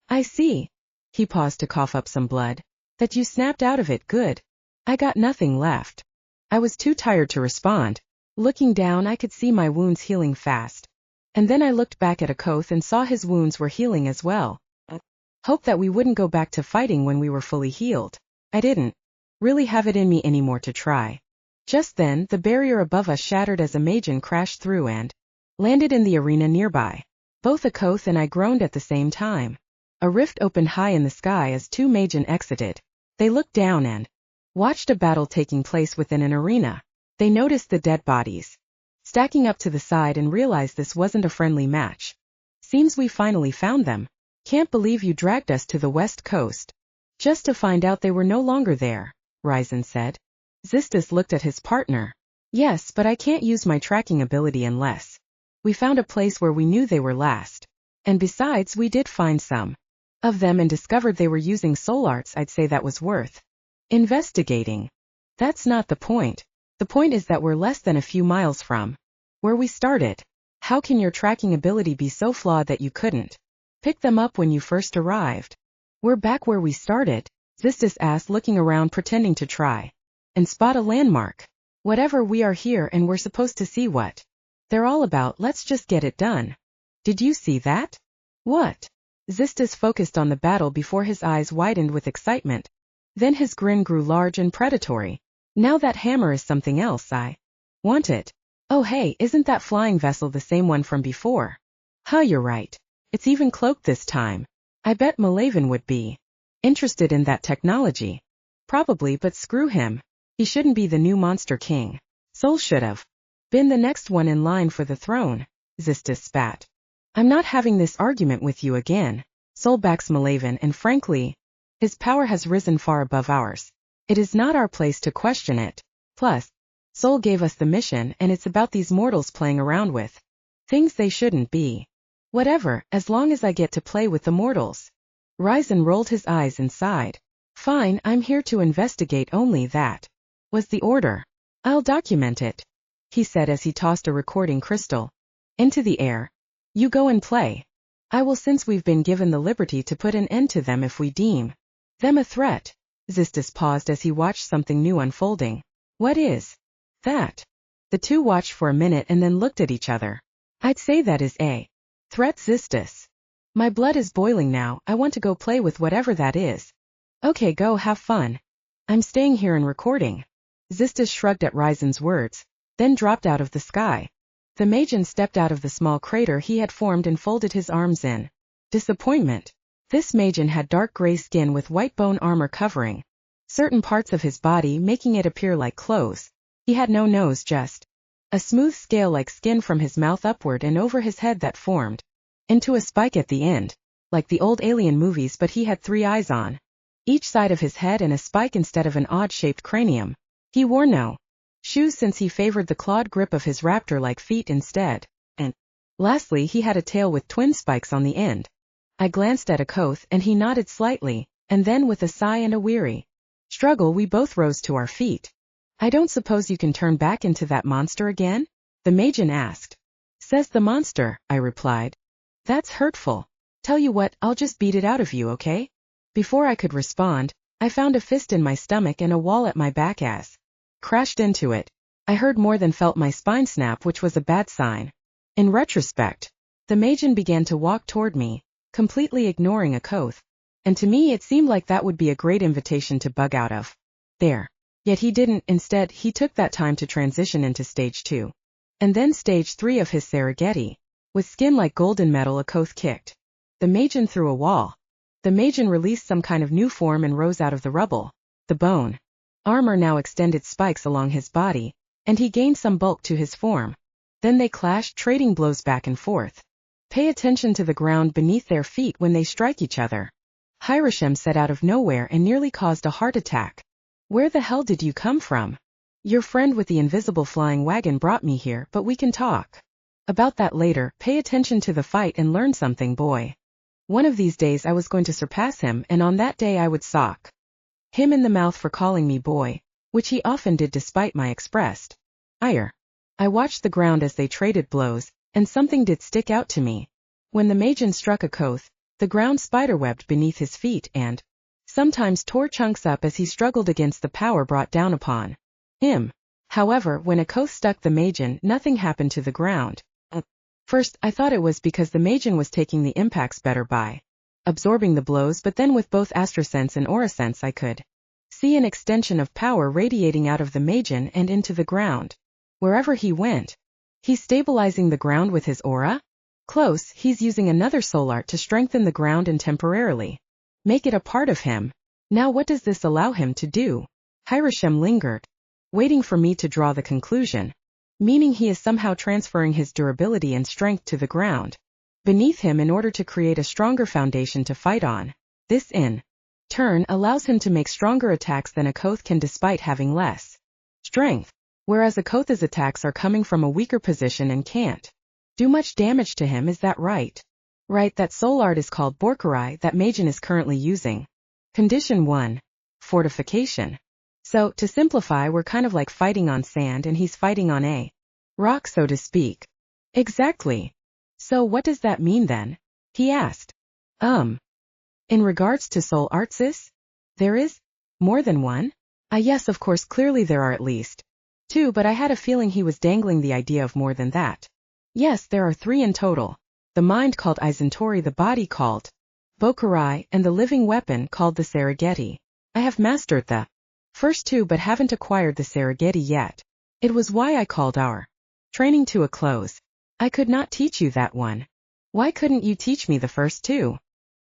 Speaker 1: I see. He paused to cough up some blood. That you snapped out of it, good. I got nothing left. I was too tired to respond. Looking down, I could see my wounds healing fast. And then I looked back at Akoth and saw his wounds were healing as well. Hoped that we wouldn't go back to fighting when we were fully healed. I didn't really have it in me anymore to try. Just then, the barrier above us shattered as a Magen crashed through and landed in the arena nearby. Both Akoth and I groaned at the same time. A rift opened high in the sky as 2 Magen exited. They looked down and watched a battle taking place within an arena. They noticed the dead bodies stacking up to the side and realized this wasn't a friendly match. Seems we finally found them. Can't believe you dragged us to the west coast just to find out they were no longer there, Ryzen said. Zistus looked at his partner. Yes, but I can't use my tracking ability unless we found a place where we knew they were last. And besides, we did find some of them and discovered they were using soul arts. I'd say that was worth investigating. That's not the point. The point is that we're less than a few miles from where we started. How can your tracking ability be so flawed that you couldn't pick them up when you first arrived? We're back where we started, Zistus asked, looking around pretending to try and spot a landmark. Whatever, we are here and we're supposed to see what they're all about. Let's just get it done. Did you see that? What? Zistus focused on the battle before his eyes widened with excitement. Then his grin grew large and predatory. Now that hammer is something else, I want it. Oh hey, isn't that flying vessel the same one from before? Huh, you're right. It's even cloaked this time. I bet Malavin would be interested in that technology. Probably, but screw him. He shouldn't be the new monster king. Sol should have been the next one in line for the throne. Zistus spat. I'm not having this argument with you again. Sol backs Malavin, and frankly, his power has risen far above ours. It is not our place to question it. Plus, Sol gave us the mission, and it's about these mortals playing around with things they shouldn't be. Whatever, as long as I get to play with the mortals. Ryzen rolled his eyes and sighed. Fine, I'm here to investigate, only that was the order. I'll document it, he said as he tossed a recording crystal into the air. You go and play. I will, since we've been given the liberty to put an end to them if we deem them a threat. Zistus paused as he watched something new unfolding. What is that? The two watched for a minute and then looked at each other. I'd say that is a threat, Zistus. My blood is boiling now. I want to go play with whatever that is. Okay, go have fun. I'm staying here and recording. Zistus shrugged at Ryzen's words, then dropped out of the sky. The Magian stepped out of the small crater he had formed and folded his arms in disappointment. This Magian had dark gray skin with white bone armor covering certain parts of his body, making it appear like clothes. He had no nose, just a smooth scale-like skin from his mouth upward and over his head that formed into a spike at the end, like the old Alien movies, but he had 3 eyes on each side of his head and a spike instead of an odd-shaped cranium. He wore no shoes since he favored the clawed grip of his raptor-like feet instead. And lastly, he had a tail with twin spikes on the end. I glanced at Akoth and he nodded slightly, and then with a sigh and a weary struggle we both rose to our feet. I don't suppose you can turn back into that monster again? The Magian asked. Says the monster, I replied. That's hurtful. Tell you what, I'll just beat it out of you, okay? Before I could respond, I found a fist in my stomach and a wall at my back as crashed into it. I heard more than felt my spine snap, which was a bad sign. In retrospect, the Magian began to walk toward me, completely ignoring Akoth. And to me it seemed like that would be a great invitation to bug out of there. Yet he didn't. Instead, he took that time to transition into stage 2. And then stage 3 of his Serengeti. With skin like golden metal, Akoth kicked the Magian through a wall. The Magian released some kind of new form and rose out of the rubble. The bone armor now extended spikes along his body, and he gained some bulk to his form. Then they clashed, trading blows back and forth. Pay attention to the ground beneath their feet when they strike each other. Hiroshim said out of nowhere and nearly caused a heart attack. Where the hell did you come from? Your friend with the invisible flying wagon brought me here, but we can talk about that later. Pay attention to the fight and learn something, boy. One of these days I was going to surpass him, and on that day I would sock him in the mouth for calling me boy, which he often did despite my expressed ire. I watched the ground as they traded blows, and something did stick out to me. When the Magian struck Akoth, the ground spiderwebbed beneath his feet and sometimes tore chunks up as he struggled against the power brought down upon him. However, when Akoth stuck the Magian, nothing happened to the ground. At first, I thought it was because the Magian was taking the impacts better by absorbing the blows, but then with both Astrosense and Aurasense I could see an extension of power radiating out of the Magian and into the ground. Wherever he went, he's stabilizing the ground with his aura? Close, he's using another soul art to strengthen the ground and temporarily make it a part of him. Now what does this allow him to do? Hiroshim lingered, waiting for me to draw the conclusion. Meaning he is somehow transferring his durability and strength to the ground beneath him in order to create a stronger foundation to fight on. This in turn allows him to make stronger attacks than Akoth can despite having less strength, whereas Akoth's attacks are coming from a weaker position and can't do much damage to him. Is that right? Right, that soul art is called Borkarai that Magian is currently using. Condition 1. Fortification. So, to simplify, we're kind of like fighting on sand and he's fighting on a rock, so to speak. Exactly. So what does that mean then? He asked. In regards to soul art, sis? There is more than one? Yes, of course, clearly there are at least 2, but I had a feeling he was dangling the idea of more than that. Yes, there are 3 in total. The mind called Isentori, the body called Bokurai, and the living weapon called the Sarigeti. I have mastered the first two but haven't acquired the Sarigeti yet. It was why I called our training to a close. I could not teach you that one. Why couldn't you teach me the first two?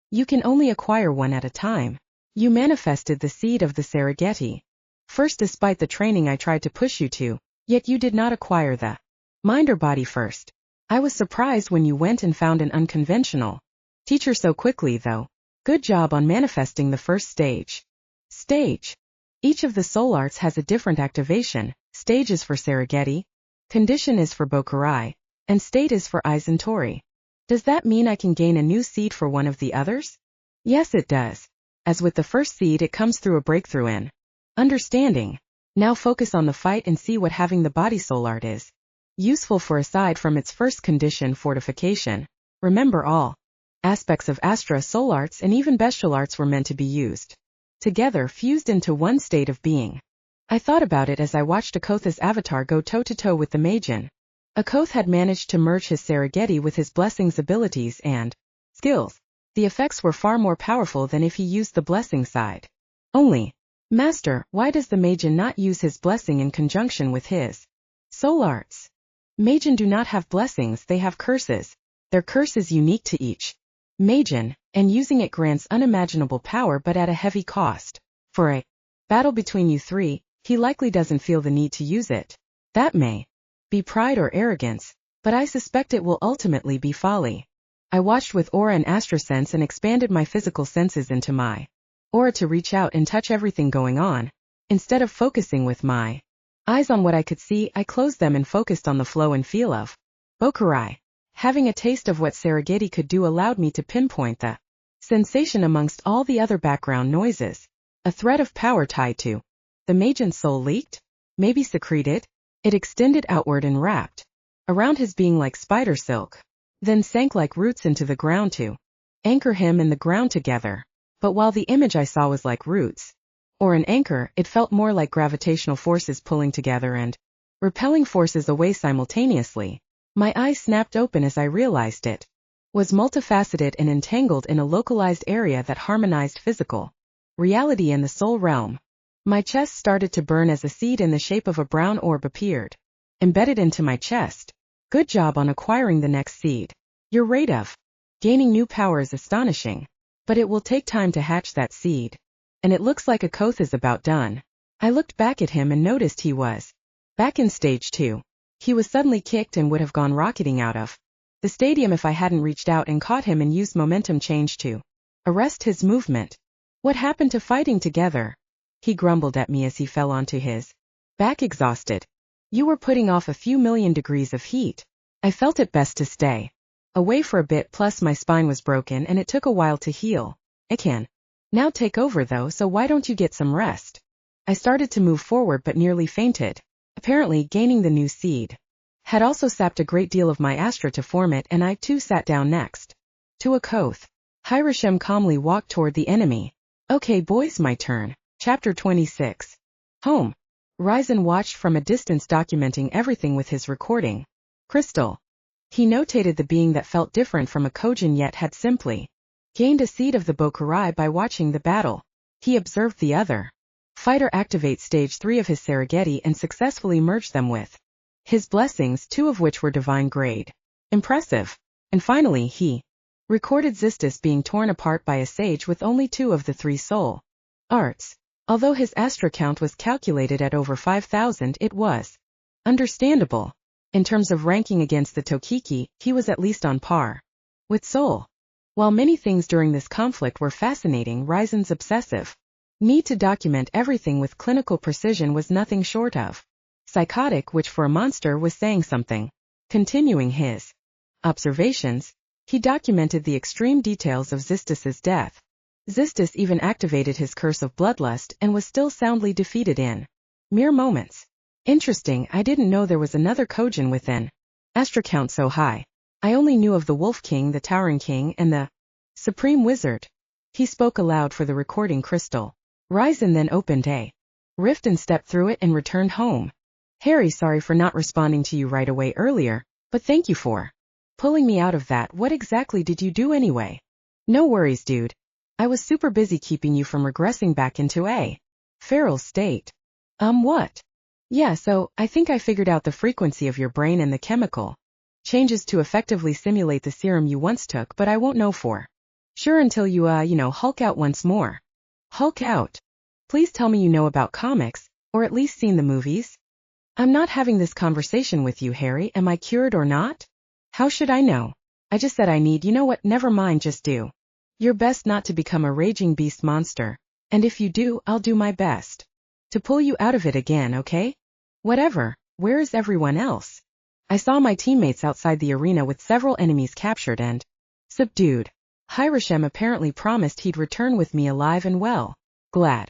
Speaker 1: You can only acquire one at a time. You manifested the seed of the Sarigeti first despite the training I tried to push you to, yet you did not acquire the mind or body first. I was surprised when you went and found an unconventional teacher so quickly though. Good job on manifesting the first stage. Each of the soul arts has a different activation. Stage is for Sarigeti, condition is for Bokurai, and state is for Izentori. Does that mean I can gain a new seed for one of the others? Yes, it does. As with the first seed, it comes through a breakthrough in understanding. Now focus on the fight and see what having the body soul art is useful for aside from its first condition, fortification. Remember, all aspects of Astra soul arts and even bestial arts were meant to be used together, fused into one state of being. I thought about it as I watched Akotha's avatar go toe-to-toe with the Magen. Akoth had managed to merge his Sarigeti with his blessings abilities and skills. The effects were far more powerful than if he used the blessing side only. Master, why does the Magen not use his blessing in conjunction with his soul arts? Magen do not have blessings, they have curses. Their curse is unique to each Magen, and using it grants unimaginable power but at a heavy cost. For a battle between you three, he likely doesn't feel the need to use it. That may be pride or arrogance, but I suspect it will ultimately be folly. I watched with aura and astrosense and expanded my physical senses into my aura to reach out and touch everything going on. Instead of focusing with my eyes on what I could see, I closed them and focused on the flow and feel of Bokurai. Having a taste of what Sarigeti could do allowed me to pinpoint the sensation amongst all the other background noises. A thread of power tied to the Magen's soul leaked, maybe secreted. It extended outward and wrapped around his being like spider silk, then sank like roots into the ground to anchor him and the ground together. But while the image I saw was like roots or an anchor, it felt more like gravitational forces pulling together and repelling forces away simultaneously. My eyes snapped open as I realized it was multifaceted and entangled in a localized area that harmonized physical reality and the soul realm. My chest started to burn as a seed in the shape of a brown orb appeared, embedded into my chest. Good job on acquiring the next seed. Your rate of gaining new power is astonishing, but it will take time to hatch that seed. And it looks like Akoth is about done. I looked back at him and noticed he was back in stage 2. He was suddenly kicked and would have gone rocketing out of the stadium if I hadn't reached out and caught him and used momentum change to arrest his movement. What happened to fighting together? He grumbled at me as he fell onto his back exhausted. You were putting off a few million degrees of heat. I felt it best to stay away for a bit, plus my spine was broken and it took a while to heal. It can now take over though, so why don't you get some rest? I started to move forward but nearly fainted. Apparently gaining the new seed had also sapped a great deal of my astra to form it, and I too sat down next to Akoth. Hiroshim calmly walked toward the enemy. Okay boys, my turn. Chapter 26. Home. Ryzen watched from a distance, documenting everything with his recording crystal. He notated the being that felt different from a Kojin yet had simply gained a seed of the Bokurai by watching the battle. He observed the other fighter activate stage 3 of his Sarigeti and successfully merge them with his blessings, 2 of which were divine grade. Impressive. And finally he recorded Zistis being torn apart by a sage with only 2 of the 3 soul arts. Although his astra count was calculated at over 5,000, it was understandable. In terms of ranking against the Tokiki, he was at least on par with Soul. While many things during this conflict were fascinating, Ryzen's obsessive need to document everything with clinical precision was nothing short of psychotic, which for a monster was saying something. Continuing his observations, he documented the extreme details of Zistis's death. Zistis even activated his curse of bloodlust and was still soundly defeated in mere moments. Interesting, I didn't know there was another Kojin with an astra count so high. I only knew of the Wolf King, the Towering King, and the Supreme Wizard. He spoke aloud for the recording crystal. Ryzen then opened a rift and stepped through it and returned home. Harry, sorry for not responding to you right away earlier, but thank you for pulling me out of that. What exactly did you do anyway? No worries, dude. I was super busy keeping you from regressing back into a feral state. What? Yeah, so, I think I figured out the frequency of your brain and the chemical changes to effectively simulate the serum you once took, but I won't know for sure until you, Hulk out once more. Hulk out? Please tell me you know about comics, or at least seen the movies? I'm not having this conversation with you, Harry. Am I cured or not? How should I know? I just said I need, you know what, never mind, just do your best not to become a raging beast monster, and if you do, I'll do my best to pull you out of it again, okay? Whatever, where is everyone else? I saw my teammates outside the arena with several enemies captured and subdued. Hiram apparently promised he'd return with me alive and well. Glad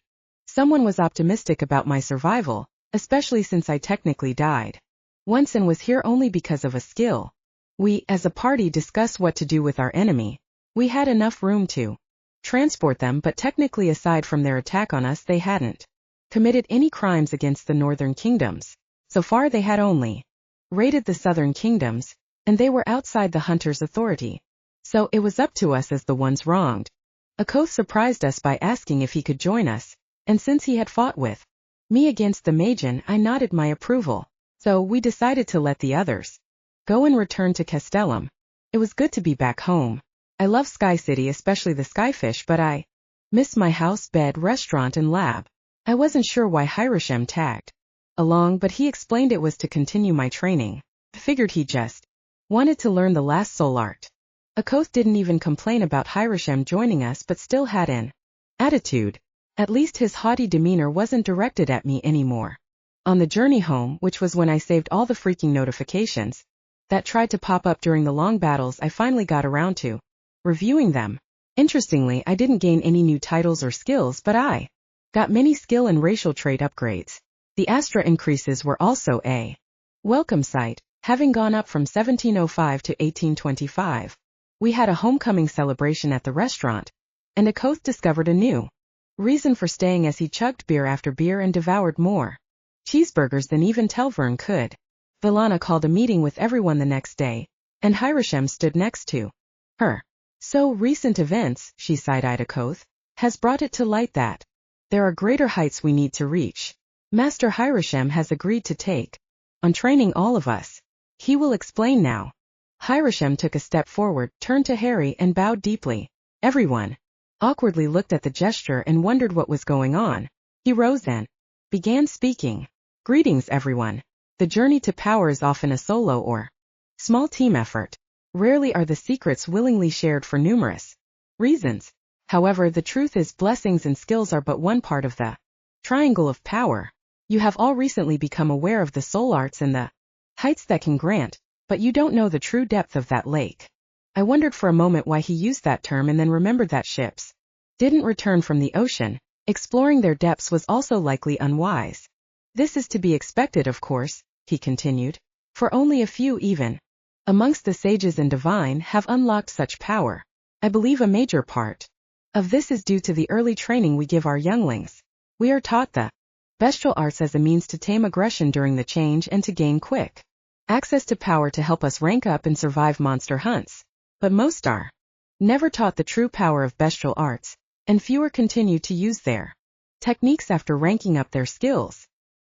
Speaker 1: someone was optimistic about my survival, especially since I technically died once and was here only because of a skill. We, as a party, discussed what to do with our enemy. We had enough room to transport them, but technically aside from their attack on us they hadn't committed any crimes against the northern kingdoms. So far they had only raided the southern kingdoms, and they were outside the hunter's authority. So it was up to us as the ones wronged. Akoth surprised us by asking if he could join us, and since he had fought with me against the Magian, I nodded my approval. So we decided to let the others go and return to Castellum. It was good to be back home. I love Sky City, especially the Skyfish, but I miss my house, bed, restaurant, and lab. I wasn't sure why Hiram tagged along, but he explained it was to continue my training. I figured he just wanted to learn the last soul art. Akoth didn't even complain about Hiram joining us, but still had an attitude. At least his haughty demeanor wasn't directed at me anymore. On the journey home, which was when I saved all the freaking notifications that tried to pop up during the long battles, I finally got around to reviewing them. Interestingly, I didn't gain any new titles or skills, but I got many skill and racial trait upgrades. The Astra increases were also a welcome sight, having gone up from 1705 to 1825. We had a homecoming celebration at the restaurant, and Akoth discovered a new reason for staying as he chugged beer after beer and devoured more cheeseburgers than even TelVurn could. VeLana called a meeting with everyone the next day, and Hiram stood next to her. So recent events, she side-eyed Akoth, has brought it to light that there are greater heights we need to reach. Master Hiram has agreed to take on training all of us. He will explain now. Hiram took a step forward, turned to Harry, and bowed deeply. Everyone awkwardly looked at the gesture and wondered what was going on. He rose and began speaking. Greetings, everyone. The journey to power is often a solo or small team effort. Rarely are the secrets willingly shared for numerous reasons. However, the truth is blessings and skills are but one part of the triangle of power. You have all recently become aware of the soul arts and the heights that can grant, but you don't know the true depth of that lake. I wondered for a moment why he used that term and then remembered that ships didn't return from the ocean. Exploring their depths was also likely unwise. This is to be expected, of course, he continued, for only a few even amongst the sages and divine have unlocked such power. I believe a major part of this is due to the early training we give our younglings. We are taught the bestial arts as a means to tame aggression during the change and to gain quick access to power to help us rank up and survive monster hunts. But most are never taught the true power of bestial arts, and fewer continue to use their techniques after ranking up their skills.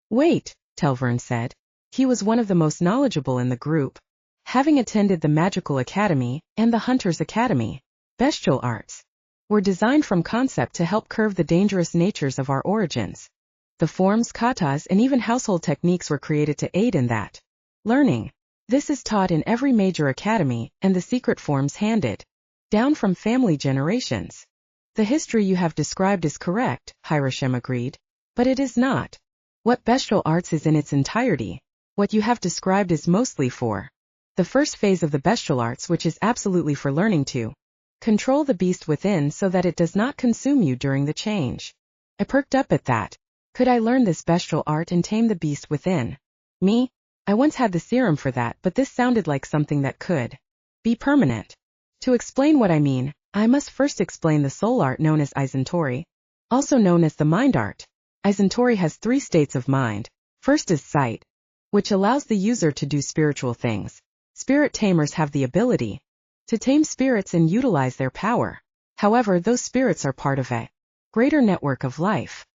Speaker 1: Wait, TelVurn said. He was one of the most knowledgeable in the group, having attended the Magical Academy and the Hunter's Academy. Bestial arts were designed from concept to help curb the dangerous natures of our origins. The forms, katas, and even household techniques were created to aid in that learning. This is taught in every major academy, and the secret forms handed down from family generations. The history you have described is correct, Hiram agreed, but it is not what bestial arts is in its entirety. What you have described is mostly for the first phase of the bestial arts, which is absolutely for learning to control the beast within so that it does not consume you during the change. I perked up at that. Could I learn this bestial art and tame the beast within me? I once had the serum for that, but this sounded like something that could be permanent. To explain what I mean, I must first explain the soul art known as Isentori, also known as the mind art. Isentori has 3 states of mind. First is sight, which allows the user to do spiritual things. Spirit tamers have the ability to tame spirits and utilize their power. However, those spirits are part of a greater network of life.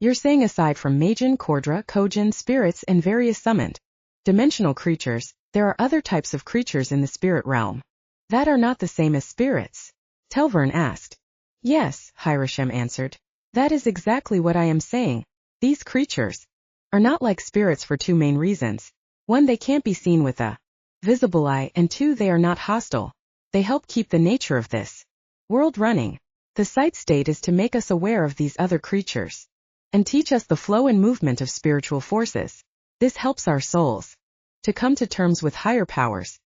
Speaker 1: You're saying aside from Majin, Cordra, Kojin, spirits, and various summoned dimensional creatures, there are other types of creatures in the spirit realm that are not the same as spirits? TelVurn asked. Yes, Hirashim answered. That is exactly what I am saying. These creatures are not like spirits for two main reasons. One, they can't be seen with a visible eye, and two, they are not hostile. They help keep the nature of this world running. The sight state is to make us aware of these other creatures and teach us the flow and movement of spiritual forces. This helps our souls to come to terms with higher powers.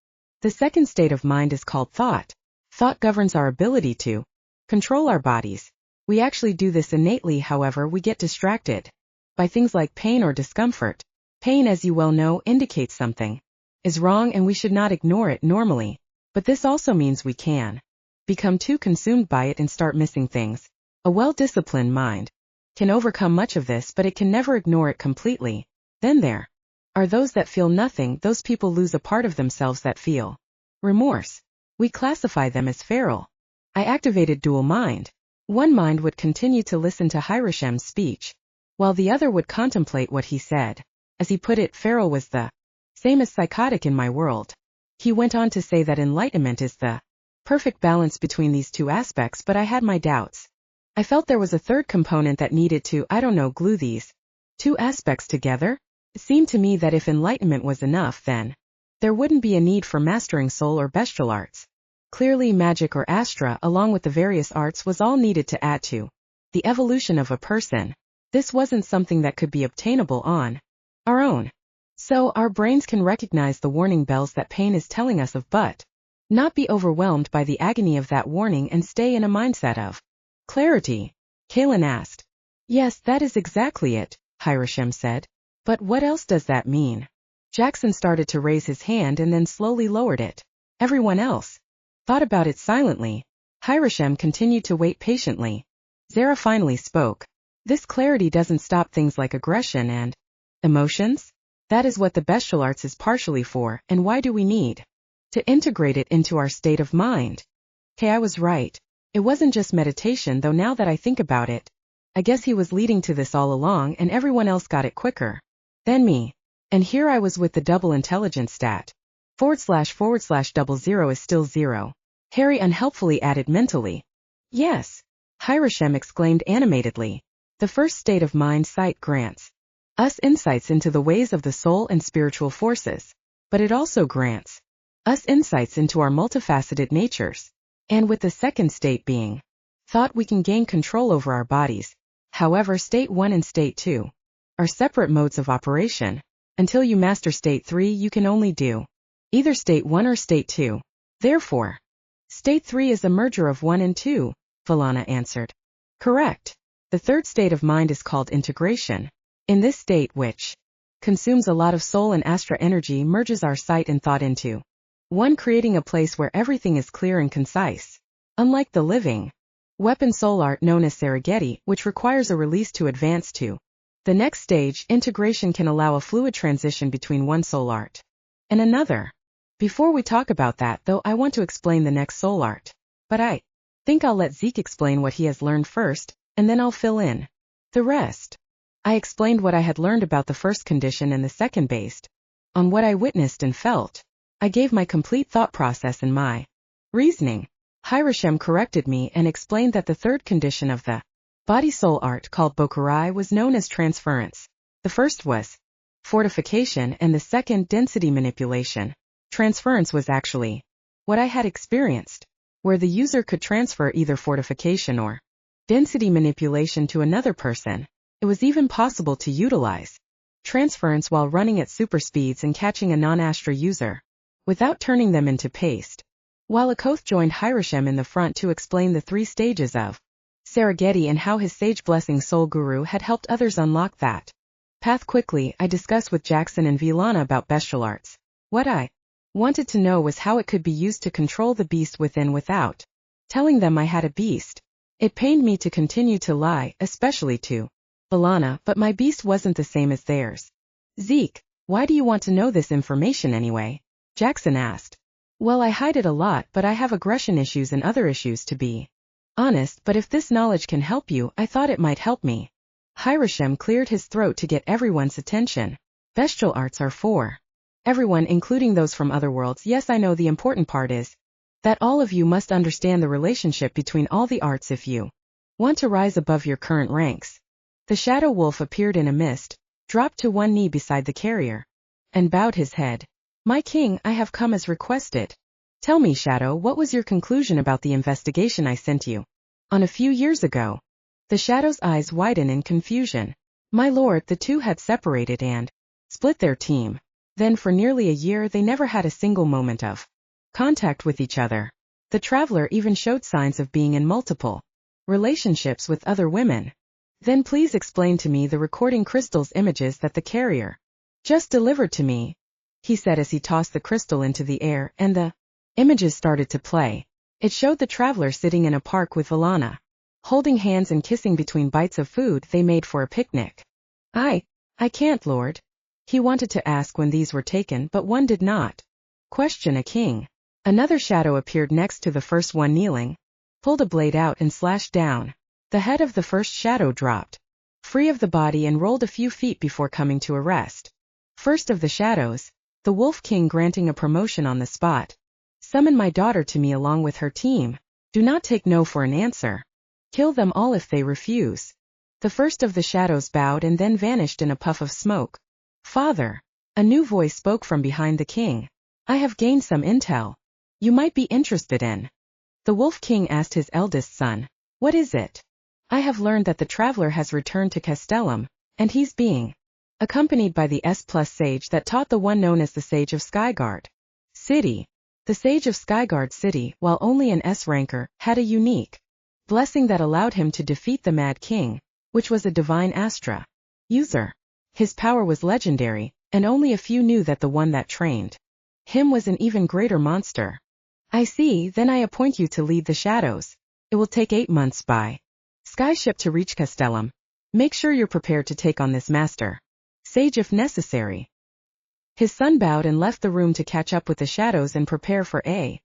Speaker 1: The second state of mind is called thought. Thought governs our ability to control our bodies. We actually do this innately, however, we get distracted by things like pain or discomfort. Pain, as you well know, indicates something is wrong and we should not ignore it normally. But this also means we can become too consumed by it and start missing things. A well-disciplined mind can overcome much of this, but it can never ignore it completely. Then there are those that feel nothing. Those people lose a part of themselves that feel remorse. We classify them as feral. I activated dual mind. One mind would continue to listen to Hirashim's speech, while the other would contemplate what he said. As he put it, feral was the same as psychotic in my world. He went on to say that enlightenment is the perfect balance between these two aspects, but I had my doubts. I felt there was a third component that needed to, glue these two aspects together. It seemed to me that if enlightenment was enough, then there wouldn't be a need for mastering soul or bestial arts. Clearly, magic or astra, along with the various arts, was all needed to add to the evolution of a person. This wasn't something that could be obtainable on our own. So, our brains can recognize the warning bells that pain is telling us of, but not be overwhelmed by the agony of that warning and stay in a mindset of clarity. Kaylin asked. Yes, that is exactly it, Hirashim said. But what else does that mean? Jackson started to raise his hand and then slowly lowered it. Everyone else thought about it silently. Hirashim continued to wait patiently. Zara finally spoke. This clarity doesn't stop things like aggression and emotions? That is what the bestial arts is partially for, and why do we need to integrate it into our state of mind? I was right. It wasn't just meditation, though now that I think about it. I guess he was leading to this all along and everyone else got it quicker than me. And here I was with the double intelligence stat. / /00 is still 0. Harry unhelpfully added mentally. Yes. Hirashim exclaimed animatedly. The first state of mind sight grants us insights into the ways of the soul and spiritual forces. But it also grants us insights into our multifaceted natures. And with the second state being thought, we can gain control over our bodies. However, state 1 and state 2 are separate modes of operation. Until you master state 3, you can only do either state 1 or state 2. Therefore, state 3 is a merger of 1 and 2, VeLana answered. Correct. The third state of mind is called integration. In this state, which consumes a lot of soul and astra energy, merges our sight and thought into one, creating a place where everything is clear and concise. Unlike the living weapon soul art known as Sarageti, which requires a release to advance to the next stage, integration can allow a fluid transition between one soul art and another. Before we talk about that, though, I want to explain the next soul art. But I think I'll let Zeke explain what he has learned first, and then I'll fill in the rest. I explained what I had learned about the first condition and the second based on what I witnessed and felt. I gave my complete thought process and my reasoning. Hirashim corrected me and explained that the third condition of the body-soul art, called Bokurai, was known as transference. The first was fortification and the second density manipulation. Transference was actually what I had experienced, where the user could transfer either fortification or density manipulation to another person. It was even possible to utilize transference while running at super speeds and catching a non-astra user without turning them into paste. While Akoth joined Hirashim in the front to explain the 3 stages of Sarageti and how his Sage Blessing Soul Guru had helped others unlock that path quickly, I discussed with Jackson and VeLana about bestial arts. What I wanted to know was how it could be used to control the beast within without telling them I had a beast. It pained me to continue to lie, especially to VeLana, but my beast wasn't the same as theirs. Zeke, why do you want to know this information anyway? Jackson asked. Well, I hide it a lot, but I have aggression issues and other issues to be Honest, but if this knowledge can help you, I thought it might help me. Hiram cleared his throat to get everyone's attention. Bestial arts are for everyone, including those from other worlds. Yes, I know. The important part is that all of you must understand the relationship between all the arts if you want to rise above your current ranks. The shadow wolf appeared in a mist, dropped to one knee beside the carrier, and bowed his head. My king, I have come as requested. Tell me, Shadow, what was your conclusion about the investigation I sent you on a few years ago? The Shadow's eyes widen in confusion. My lord, the two had separated and split their team. Then for nearly a year they never had a single moment of contact with each other. The traveler even showed signs of being in multiple relationships with other women. Then please explain to me the recording crystal's images that the carrier just delivered to me, he said as he tossed the crystal into the air, and the images started to play. It showed the traveler sitting in a park with VeLana, holding hands and kissing between bites of food they made for a picnic. I can't, Lord. He wanted to ask when these were taken, but one did not question a king. Another shadow appeared next to the first one, kneeling, pulled a blade out and slashed down. The head of the first shadow dropped free of the body and rolled a few feet before coming to a rest. First of the shadows, the Wolf King granting a promotion on the spot. Summon my daughter to me along with her team. Do not take no for an answer. Kill them all if they refuse. The first of the shadows bowed and then vanished in a puff of smoke. Father, a new voice spoke from behind the king. I have gained some intel you might be interested in. The Wolf King asked his eldest son. What is it? I have learned that the traveler has returned to Castellum, and he's being accompanied by the S+ sage that taught the one known as the Sage of Skyguard City. The Sage of Skyguard City, while only an S ranker, had a unique blessing that allowed him to defeat the Mad King, which was a divine Astra user. His power was legendary, and only a few knew that the one that trained him was an even greater monster. I see, then I appoint you to lead the shadows. It will take 8 months by skyship to reach Castellum. Make sure you're prepared to take on this master sage if necessary. His son bowed and left the room to catch up with the shadows and prepare for a